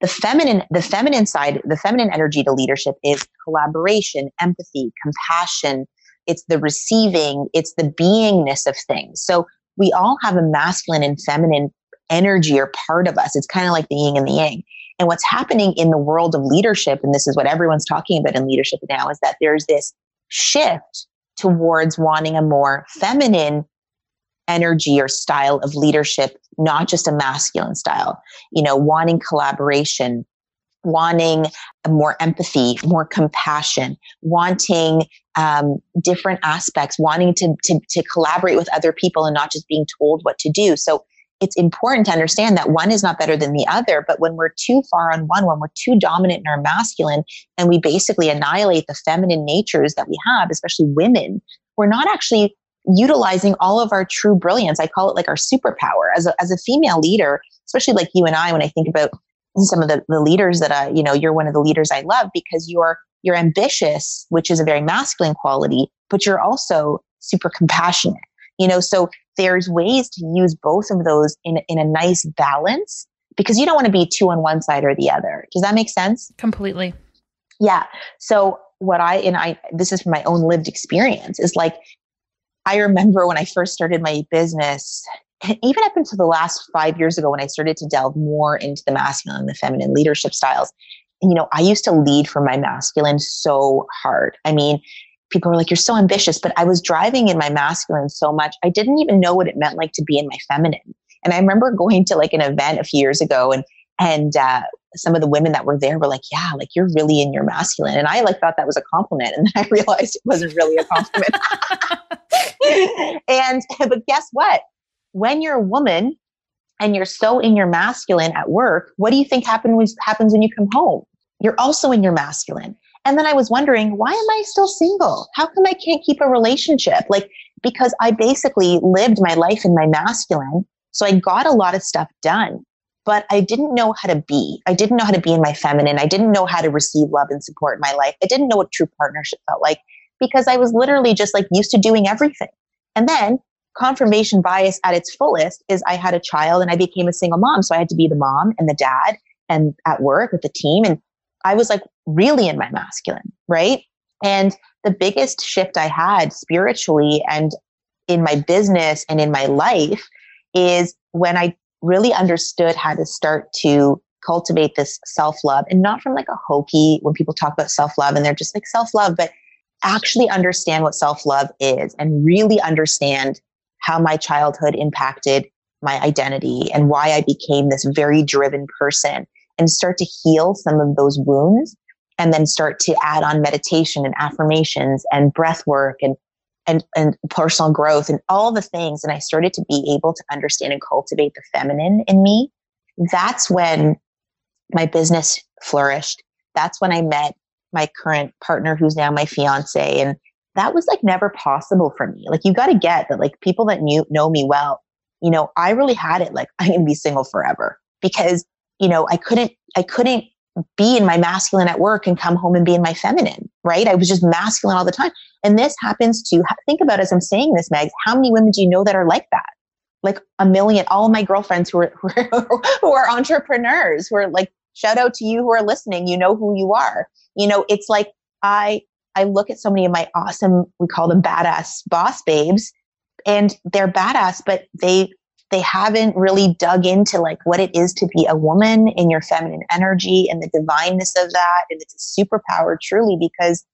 The feminine side, the feminine energy to leadership is collaboration, empathy, compassion. It's the receiving, it's the beingness of things. So we all have a masculine and feminine energy or part of us. It's kind of like the yin and the yang. And what's happening in the world of leadership, and this is what everyone's talking about in leadership now, is that there's this shift towards wanting a more feminine energy or style of leadership, not just a masculine style, wanting collaboration, wanting more empathy, more compassion, wanting different aspects, wanting to collaborate with other people and not just being told what to do. So it's important to understand that one is not better than the other, but when we're too far on one, when we're too dominant in our masculine, and we basically annihilate the feminine natures that we have, especially women, we're not actually utilizing all of our true brilliance. I call it our superpower as a female leader, especially like you and I, when I think about some of the leaders that, you're one of the leaders I love, because you're ambitious, which is a very masculine quality, but you're also super compassionate, so there's ways to use both of those in a nice balance, because you don't want to be too on one side or the other. Does that make sense?
Completely.
Yeah. So this is from my own lived experience, is I remember when I first started my business, even up until the last 5 years ago, when I started to delve more into the masculine and the feminine leadership styles, I used to lead from my masculine so hard. I mean, people were like, you're so ambitious, but I was driving in my masculine so much, I didn't even know what it meant to be in my feminine. And I remember going to an event a few years ago, and And some of the women that were there were like, yeah, like you're really in your masculine. And I like thought that was a compliment. And then I realized it wasn't really a compliment. But guess what? When you're a woman and you're so in your masculine at work, what do you think happens when you come home? You're also in your masculine. And then I was wondering, why am I still single? How come I can't keep a relationship? Like, because I basically lived my life in my masculine. So I got a lot of stuff done, but I didn't know how to be. I didn't know how to be in my feminine. I didn't know how to receive love and support in my life. I didn't know what true partnership felt like because I was literally just like used to doing everything. And then confirmation bias at its fullest is I had a child and I became a single mom. So I had to be the mom and the dad and at work with the team. And I was like really in my masculine, right? And the biggest shift I had spiritually and in my business and in my life is when I really understood how to start to cultivate this self-love, and not from like a hokey, when people talk about self-love and they're just like self-love, but actually understand what self-love is and really understand how my childhood impacted my identity and why I became this very driven person, and start to heal some of those wounds, and then start to add on meditation and affirmations and breath work and personal growth and all the things. And I started to be able to understand and cultivate the feminine in me. That's when my business flourished. That's when I met my current partner, who's now my fiance. And that was like never possible for me. Like, you got to get that, like, people that know me well, you know, I really had it like I'm going to be single forever, because, you know, I couldn't be in my masculine at work and come home and be in my feminine, right? I was just masculine all the time. And this happens to, think about, as I'm saying this, Megs, how many women do you know that are like that? Like a million. All of my girlfriends who are entrepreneurs, who are like, shout out to you who are listening, you know who you are. You know, it's like, I look at so many of my awesome, we call them badass boss babes, and they're badass, but they haven't really dug into like what it is to be a woman in your feminine energy and the divineness of that. And it's a superpower, truly, because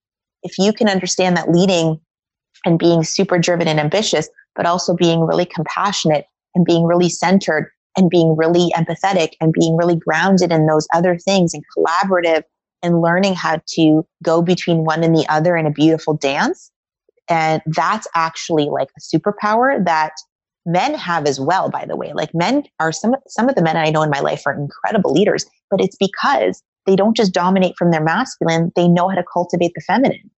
if you can understand that leading and being super driven and ambitious, but also being really compassionate and being really centered and being really empathetic and being really grounded in those other things and collaborative and learning how to go between one and the other in a beautiful dance. And that's actually like a superpower that men have as well, by the way. Like, men are some of the men I know in my life are incredible leaders, but it's because they don't just dominate from their masculine, they know how to cultivate the feminine.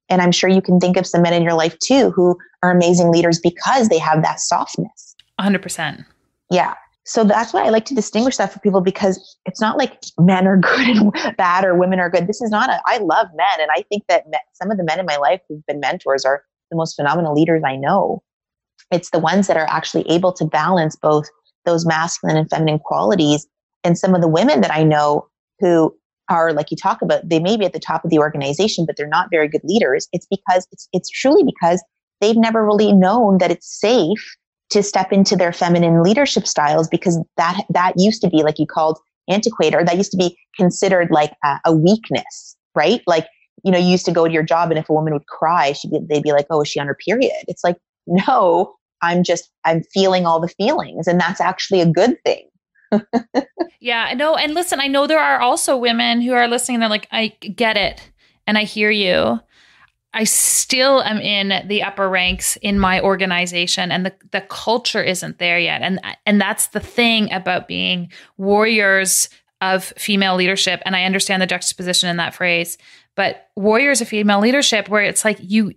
And I'm sure you can think of some men in your life too who are amazing leaders because they have that softness.
100%. Yeah.
So that's why I like to distinguish that for people, because it's not like men are good and bad or women are good. This is not I love men. And I think that some of the men in my life who've been mentors are the most phenomenal leaders I know. It's the ones that are actually able to balance both those masculine and feminine qualities. And some of the women that I know who are, like you talk about, they may be at the top of the organization, but they're not very good leaders. It's because it's truly because they've never really known that it's safe to step into their feminine leadership styles, because that used to be, like you called, antiquated, or that used to be considered like a weakness, right? Like, you know, you used to go to your job and if a woman would cry, they'd be like, oh, is she on her period? It's like, no, I'm feeling all the feelings, and that's actually a good thing.
Yeah, no. And listen, I know there are also women who are listening. They're like, I get it. And I hear you. I still am in the upper ranks in my organization, and the culture isn't there yet. And that's the thing about being warriors of female leadership. And I understand the juxtaposition in that phrase, but warriors of female leadership, where it's like you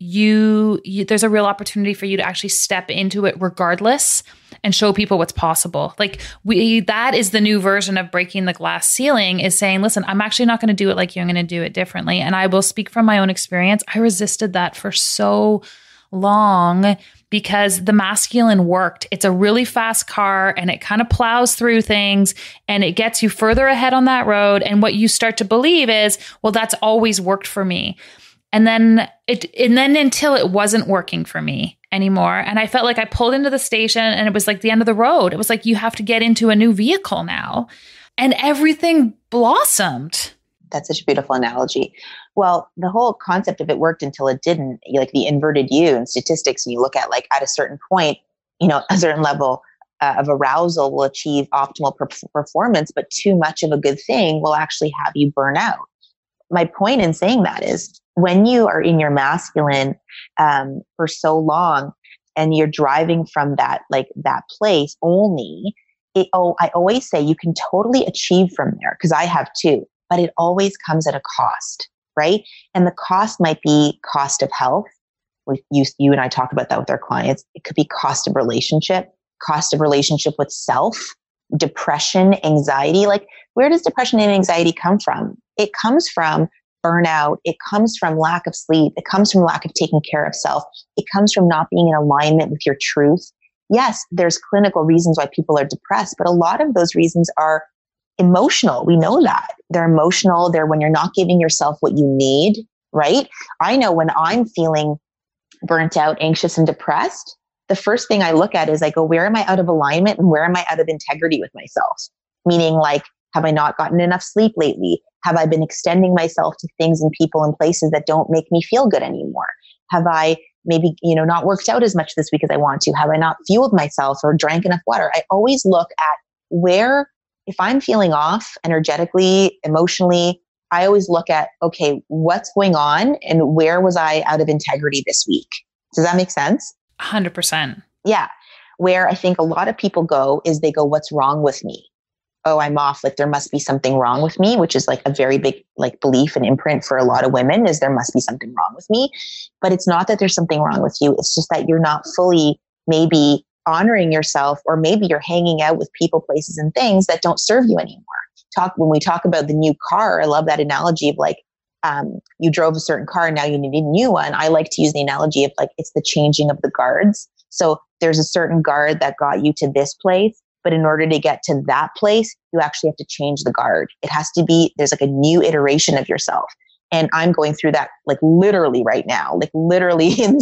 there's a real opportunity for you to actually step into it regardless and show people what's possible. Like that is the new version of breaking the glass ceiling, is saying, listen, I'm actually not going to do it like you. I'm going to do it differently. And I will speak from my own experience. I resisted that for so long because the masculine worked. It's a really fast car and it kind of plows through things and it gets you further ahead on that road. And what you start to believe is, well, that's always worked for me. And then until it wasn't working for me anymore. And I felt like I pulled into the station and it was like the end of the road. It was like, you have to get into a new vehicle now. And everything blossomed.
That's such a beautiful analogy. Well, the whole concept of it worked until it didn't, like the inverted U in statistics. And you look at, like, at a certain point, you know, a certain level, of arousal will achieve optimal performance, but too much of a good thing will actually have you burn out. My point in saying that is when you are in your masculine for so long and you're driving from that, like that place only, I always say you can totally achieve from there, because I have too, but it always comes at a cost, right? And the cost might be cost of health. You and I talk about that with our clients. It could be cost of relationship with self, depression, anxiety. Like, where does depression and anxiety come from? It comes from burnout. It comes from lack of sleep. It comes from lack of taking care of self. It comes from not being in alignment with your truth. Yes, there's clinical reasons why people are depressed, but a lot of those reasons are emotional. We know that. They're emotional. They're when you're not giving yourself what you need, right? I know when I'm feeling burnt out, anxious, and depressed, the first thing I look at is I go, where am I out of alignment and where am I out of integrity with myself? Meaning, like, have I not gotten enough sleep lately? Have I been extending myself to things and people and places that don't make me feel good anymore? Have I maybe, not worked out as much this week as I want to? Have I not fueled myself or drank enough water? I always look at where, if I'm feeling off energetically, emotionally, I always look at, okay, what's going on and where was I out of integrity this week? Does that make sense?
100%.
Yeah. Where I think a lot of people go is they go, what's wrong with me? Oh, I'm off. Like, there must be something wrong with me, which is like a very big like belief and imprint for a lot of women, is there must be something wrong with me. But it's not that there's something wrong with you. It's just that you're not fully maybe honoring yourself, or maybe you're hanging out with people, places, and things that don't serve you anymore. When we talk about the new car, I love that analogy of like, you drove a certain car and now you need a new one. I like to use the analogy of like, it's the changing of the guards. So there's a certain guard that got you to this place, but in order to get to that place, you actually have to change the guard. It has to be, there's like a new iteration of yourself. And I'm going through that like literally right now, like literally in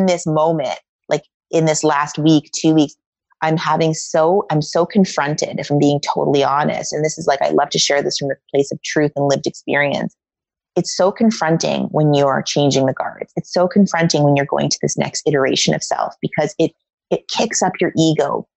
this moment, like in this last week, 2 weeks, I'm so confronted, if I'm being totally honest. And this is like, I love to share this from a place of truth and lived experience. It's so confronting when you are changing the guards. It's so confronting when you're going to this next iteration of self, because it kicks up your ego.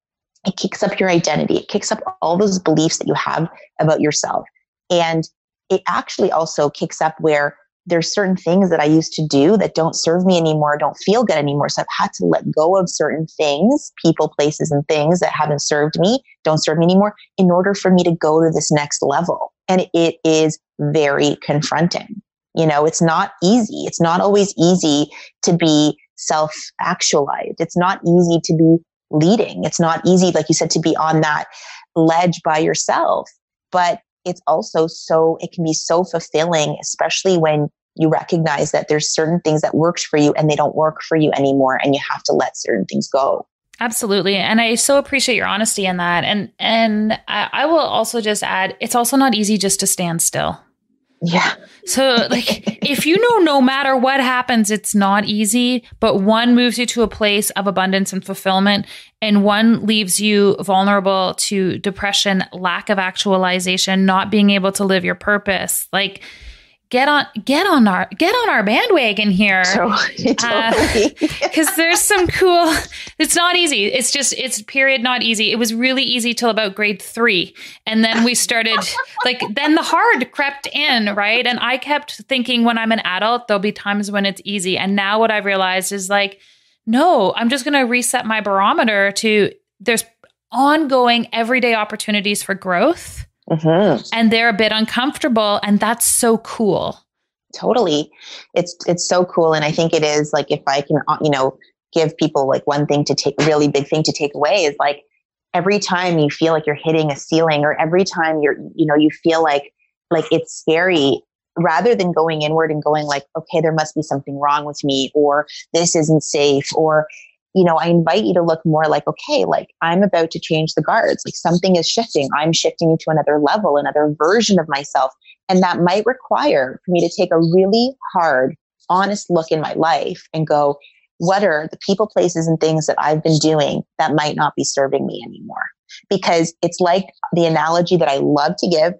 It kicks up your identity. It kicks up all those beliefs that you have about yourself. And it actually also kicks up where there's certain things that I used to do that don't serve me anymore, don't feel good anymore. So I've had to let go of certain things, people, places, and things that haven't served me, don't serve me anymore, in order for me to go to this next level. And it is very confronting. It's not easy. It's not always easy to be self-actualized. It's not easy to be leading. It's not easy, like you said, to be on that ledge by yourself. But it's also it can be so fulfilling, especially when you recognize that there's certain things that works for you and they don't work for you anymore, and you have to let certain things go.
Absolutely. And I so appreciate your honesty in that. And I will also just add, it's also not easy just to stand still.
Yeah.
So like, if no matter what happens, it's not easy, but one moves you to a place of abundance and fulfillment, and one leaves you vulnerable to depression, lack of actualization, not being able to live your purpose. Like, get on our bandwagon here.
Totally.
Because there's some cool, it's not easy. It's period not easy. It was really easy till about grade 3. And then we started then the hard crept in, right? And I kept thinking, when I'm an adult, there'll be times when it's easy. And now what I've realized is like, no, I'm just going to reset my barometer to, there's ongoing everyday opportunities for growth. Mm-hmm. And they're a bit uncomfortable, and that's so cool.
Totally. It's so cool. And I think it is like, if I can, give people like one thing to take, really big thing to take away is like, every time you feel like you're hitting a ceiling, or every time you feel like it's scary, rather than going inward and going like, okay, there must be something wrong with me, or this isn't safe, or I invite you to look more like, okay, like I'm about to change the guards. Like something is shifting. I'm shifting into another level, another version of myself. And that might require for me to take a really hard, honest look in my life and go, what are the people, places, and things that I've been doing that might not be serving me anymore? Because it's like the analogy that I love to give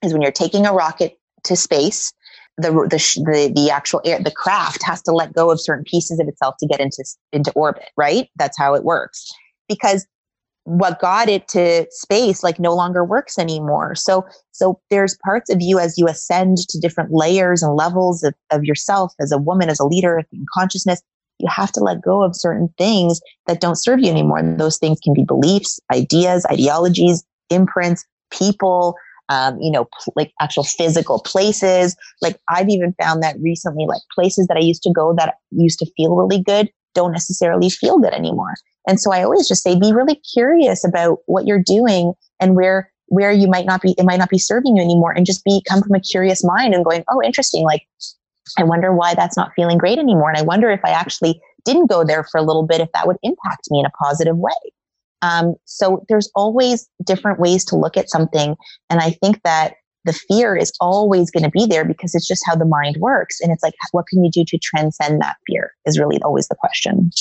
is when you're taking a rocket to space, the actual air, the craft has to let go of certain pieces of itself to get into orbit, right? That's how it works. because what got it to space like no longer works anymore. So there's parts of you as you ascend to different layers and levels of yourself as a woman, as a leader in consciousness, you have to let go of certain things that don't serve you anymore. And those things can be beliefs, ideas, ideologies, imprints, people, like actual physical places. Like I've even found that recently, like places that I used to go that used to feel really good don't necessarily feel good anymore. And so I always just say, be really curious about what you're doing and where you might not be, it might not be serving you anymore, and just come from a curious mind and going, oh, interesting. Like, I wonder why that's not feeling great anymore. And I wonder if I actually didn't go there for a little bit, if that would impact me in a positive way. So there's always different ways to look at something. And I think that the fear is always going to be there because it's just how the mind works. And it's like, what can you do to transcend that fear is really always the question.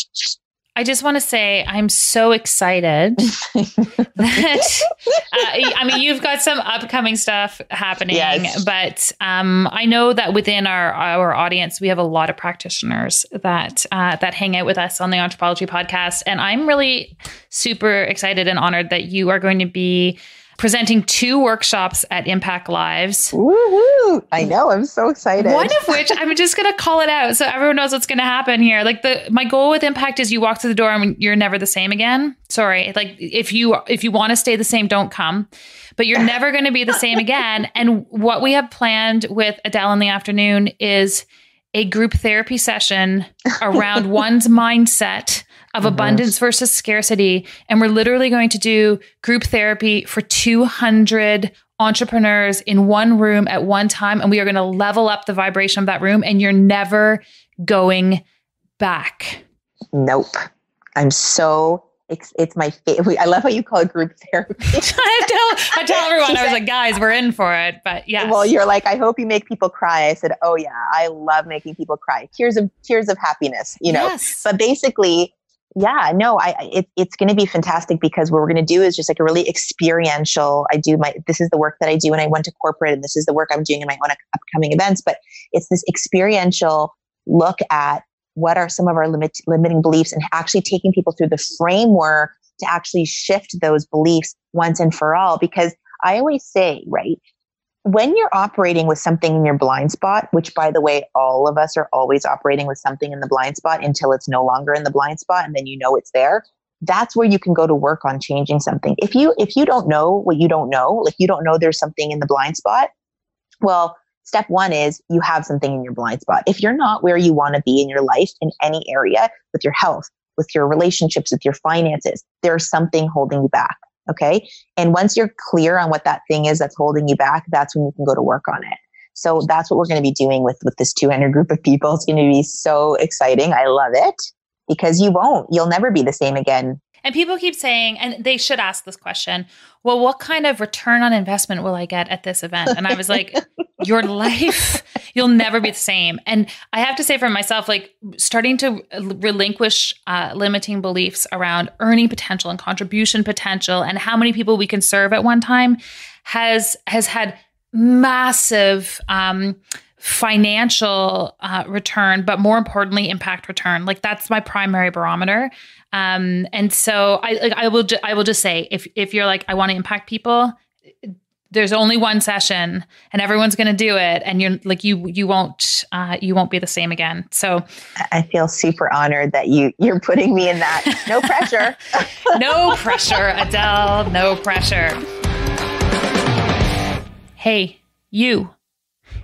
I just want to say I'm so excited that, I mean, you've got some upcoming stuff happening, yes. But I know that within our audience, we have a lot of practitioners that hang out with us on the Anthropology podcast. And I'm really super excited and honored that you are going to be presenting 2 workshops at Impact Lives.
Woohoo! I know. I'm so excited.
One of which I'm just going to call it out so everyone knows what's going to happen here. Like my goal with Impact is you walk through the door and you're never the same again. Sorry. Like if you want to stay the same, don't come, but you're never going to be the same again. And what we have planned with Adele in the afternoon is a group therapy session around one's mindset of abundance versus scarcity. And we're literally going to do group therapy for 200 entrepreneurs in one room at one time. And we are going to level up the vibration of that room, and you're never going back.
Nope. I'm so, it's my favorite. I love how you call it group therapy.
I tell everyone, I was like, guys, we're in for it. But yeah.
Well, you're like, I hope you make people cry. I said, oh yeah, I love making people cry. Tears of happiness,
Yes.
But basically, yeah, no, it's going to be fantastic because what we're going to do is just like a really experiential. This is the work that I do when I went to corporate, and this is the work I'm doing in my own upcoming events. But it's this experiential look at what are some of our limiting beliefs, and actually taking people through the framework to actually shift those beliefs once and for all. Because I always say, right, when you're operating with something in your blind spot, which by the way, all of us are always operating with something in the blind spot until it's no longer in the blind spot, and then it's there. That's where you can go to work on changing something. If you don't know what you don't know, like you don't know there's something in the blind spot, well, step 1 is you have something in your blind spot. If you're not where you want to be in your life in any area, with your health, with your relationships, with your finances, there's something holding you back. Okay. And once you're clear on what that thing is that's holding you back, that's when you can go to work on it. So that's what we're going to be doing with this 200 group of people. It's going to be so exciting. I love it because you'll never be the same again.
And people keep saying, and they should ask this question, well, what kind of return on investment will I get at this event? And I was like, your life, you'll never be the same. And I have to say for myself, like starting to relinquish limiting beliefs around earning potential and contribution potential and how many people we can serve at one time has had massive financial return, but more importantly, impact return. Like that's my primary barometer. And so I will just say, if you're like, I want to impact people, there's only one session and everyone's going to do it. And you're like, you won't be the same again. So
I feel super honored that you're putting me in that. No pressure.
No pressure, Adele, no pressure. Hey, you,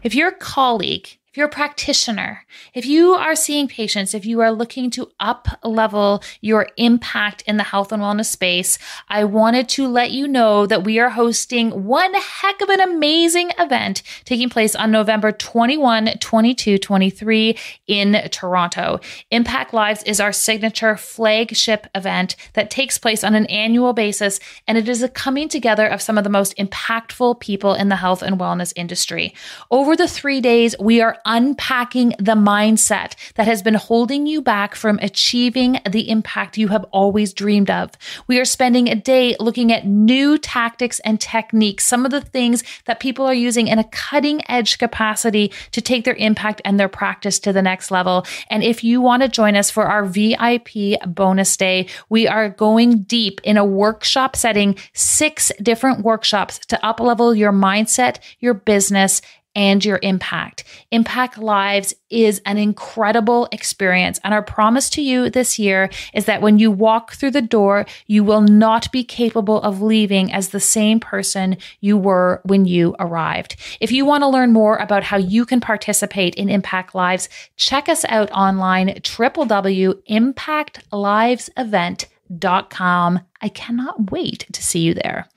if you're a colleague, if you're a practitioner, if you are seeing patients, if you are looking to up level your impact in the health and wellness space, I wanted to let you know that we are hosting one heck of an amazing event taking place on November 21, 22, 23 in Toronto. Impact Lives is our signature flagship event that takes place on an annual basis, and it is a coming together of some of the most impactful people in the health and wellness industry. Over the 3 days, we are unpacking the mindset that has been holding you back from achieving the impact you have always dreamed of. We are spending a day looking at new tactics and techniques, some of the things that people are using in a cutting edge capacity to take their impact and their practice to the next level. And if you want to join us for our VIP bonus day, we are going deep in a workshop setting, 6 different workshops to up-level your mindset, your business, and your impact. Impact Lives is an incredible experience. And our promise to you this year is that when you walk through the door, you will not be capable of leaving as the same person you were when you arrived. If you want to learn more about how you can participate in Impact Lives, check us out online, www.impactlivesevent.com. I cannot wait to see you there.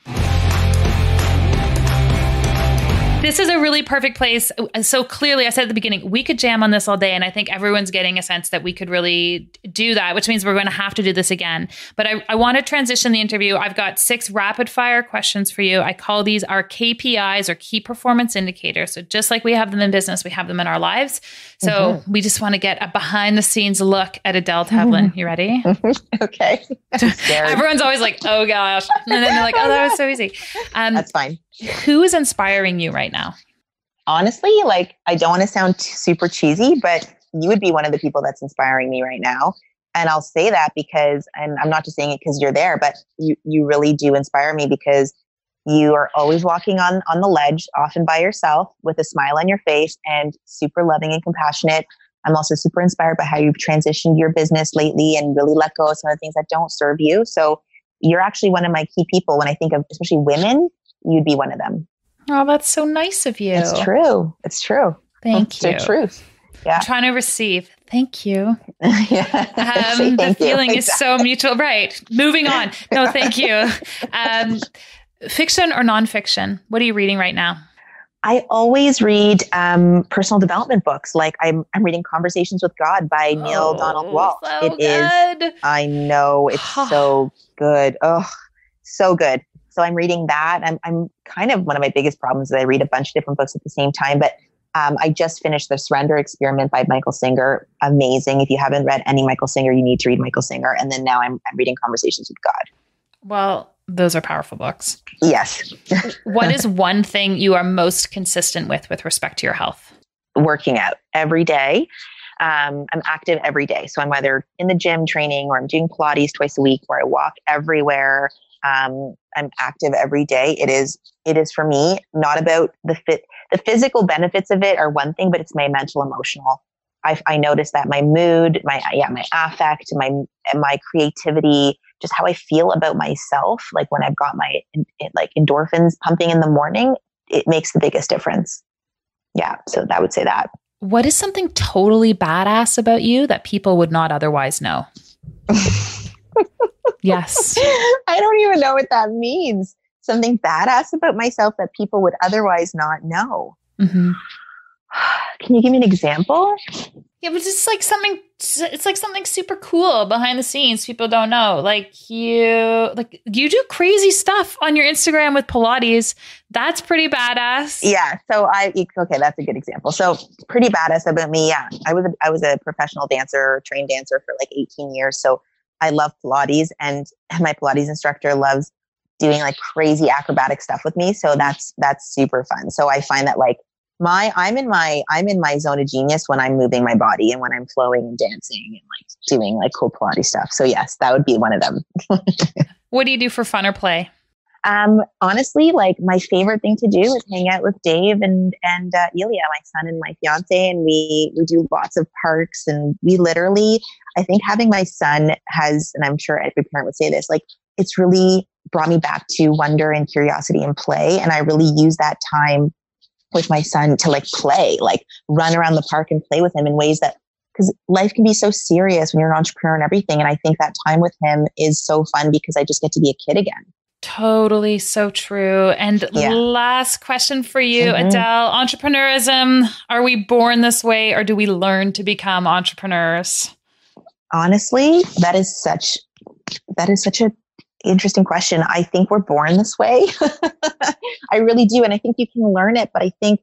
This is a really perfect place. So clearly, I said at the beginning, we could jam on this all day. And I think everyone's getting a sense that we could really do that, which means we're going to have to do this again. But I want to transition the interview. I've got 6 rapid fire questions for you. I call these our KPIs or key performance indicators. So just like we have them in business, we have them in our lives. So we just want to get a behind the scenes look at Adele Tevlin. You ready?
Okay.
Everyone's always like, oh gosh. And then they're like, oh, that was so easy.
That's fine.
Who is inspiring you right now?
Honestly, like, I don't want to sound super cheesy, but you would be one of the people that's inspiring me right now. And I'll say that because, and I'm not just saying it because you're there, but you really do inspire me because you are always walking on the ledge, often by yourself with a smile on your face and super loving and compassionate. I'm also super inspired by how you've transitioned your business lately and really let go of some of the things that don't serve you. So you're actually one of my key people when I think of especially women. You'd be one of them.
Oh, that's so nice of you.
It's true. It's true.
Thank you.
It's the truth. Yeah.
I'm trying to receive. Thank you.
Yeah.
The feeling is so mutual. Right. Moving on. No, thank you. Fiction or nonfiction? What are you reading right now?
I always read personal development books. Like I'm reading Conversations with God by Neil Donald Walsh.
So good.
I know, it's so good. Oh, so good. So I'm reading that. I'm kind of, one of my biggest problems is I read a bunch of different books at the same time, but I just finished The Surrender Experiment by Michael Singer. Amazing. If you haven't read any Michael Singer, you need to read Michael Singer. And then now I'm reading Conversations with God.
Well, those are powerful books.
Yes.
What is one thing you are most consistent with respect to your health?
Working out every day. I'm active every day. So I'm either in the gym training or I'm doing Pilates twice a week where I walk everywhere. I'm active every day. It is for me, not about the physical benefits of it are one thing, but it's my mental, emotional. I notice that my mood, my affect, my creativity, just how I feel about myself. Like when I've got my endorphins pumping in the morning, it makes the biggest difference. Yeah. So I would say that.
What is something totally badass about you that people would not otherwise know? Yes.
I don't even know what that means. Something badass about myself that people would otherwise not know. Mm-hmm. Can you give me an example?
Yeah, but it's like something super cool behind the scenes people don't know. Like you do crazy stuff on your Instagram with Pilates. That's pretty badass.
Yeah. So okay, that's a good example. So pretty badass about me. Yeah. I was a professional dancer, trained dancer for like 18 years. So I love Pilates, and my Pilates instructor loves doing like crazy acrobatic stuff with me. So that's super fun. So I find that like I'm in my zone of genius when I'm moving my body and when I'm flowing and dancing and like doing like cool Pilates stuff. So yes, that would be one of them.
What do you do for fun or play?
Honestly, like my favorite thing to do is hang out with Dave and Ilya, my son and my fiance, and we do lots of parks, and we literally, I think having my son has, and I'm sure every parent would say this, like it's really brought me back to wonder and curiosity and play. And I really use that time with my son to like play, like run around the park and play with him in ways that, because life can be so serious when you're an entrepreneur and everything. And I think that time with him is so fun because I just get to be a kid again.
Totally. So true. And last question for you, Adele, entrepreneurism. Are we born this way or do we learn to become entrepreneurs?
Honestly, that is such a interesting question. I think we're born this way. I really do. And I think you can learn it, but I think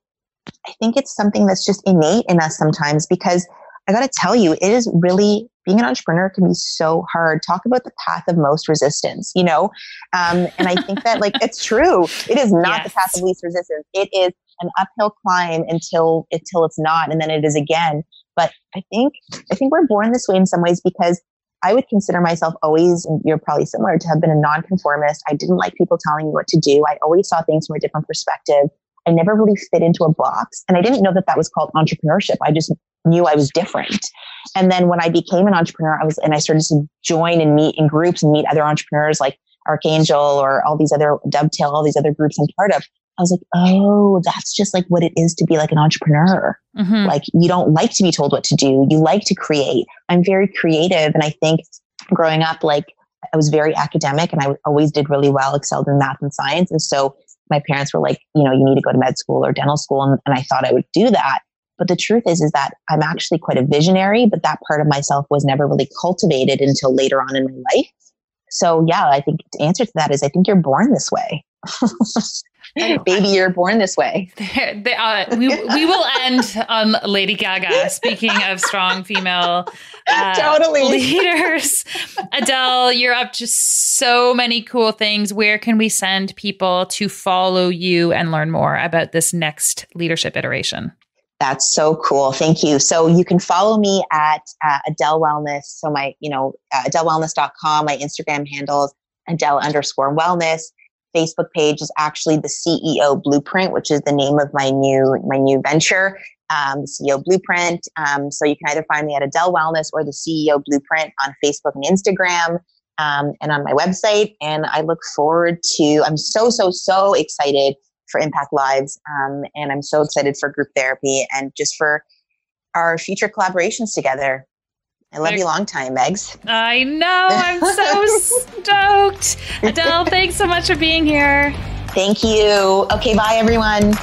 I think it's something that's just innate in us sometimes, because I got to tell you, it is really, being an entrepreneur can be so hard. Talk about the path of most resistance, you know? And I think that like, it's true. It is not the path of least resistance. It is an uphill climb until it's not. And then it is again. But I think we're born this way in some ways, because I would consider myself always, and you're probably similar, to have been a nonconformist. I didn't like people telling me what to do. I always saw things from a different perspective. I never really fit into a box. And I didn't know that was called entrepreneurship. I just knew I was different. And then when I became an entrepreneur, I started to join and meet in groups and meet other entrepreneurs like Archangel or all these other Dovetail, all these other groups I'm part of. I was like, oh, that's just like what it is to be like an entrepreneur. Mm-hmm. Like, you don't like to be told what to do. You like to create. I'm very creative. And I think growing up, like, I was very academic and I always did really well, excelled in math and science. And so my parents were like, you need to go to med school or dental school. And I thought I would do that. But the truth is that I'm actually quite a visionary, but that part of myself was never really cultivated until later on in my life. So yeah, I think the answer to that is I think you're born this way. Baby, you're born this way.
We will end on Lady Gaga. Speaking of strong female
totally
leaders, Adele, you're up to so many cool things. Where can we send people to follow you and learn more about this next leadership iteration?
That's so cool. Thank you. So you can follow me at Adele Wellness. So my, AdeleWellness.com, my Instagram handle is Adele_wellness. Facebook page is actually the CEO Blueprint, which is the name of my new venture, the CEO Blueprint. So you can either find me at Adele Wellness or the CEO Blueprint on Facebook and Instagram, and on my website. And I look forward to, I'm so excited for Impact Lives. And I'm so excited for group therapy and just for our future collaborations together. I love you long time, Megs.
I know. I'm so stoked. Adele, thanks so much for being here.
Thank you. Okay, bye, everyone.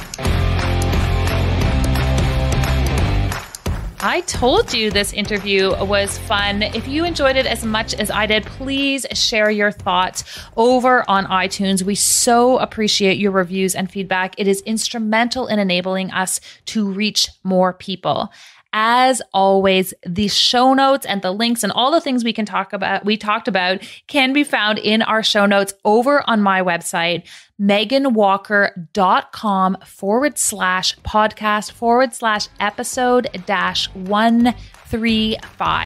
I told you this interview was fun. If you enjoyed it as much as I did, please share your thoughts over on iTunes. We so appreciate your reviews and feedback. It is instrumental in enabling us to reach more people. As always, the show notes and the links and all the things we talked about can be found in our show notes over on my website, meganwalker.com/podcast/episode-135.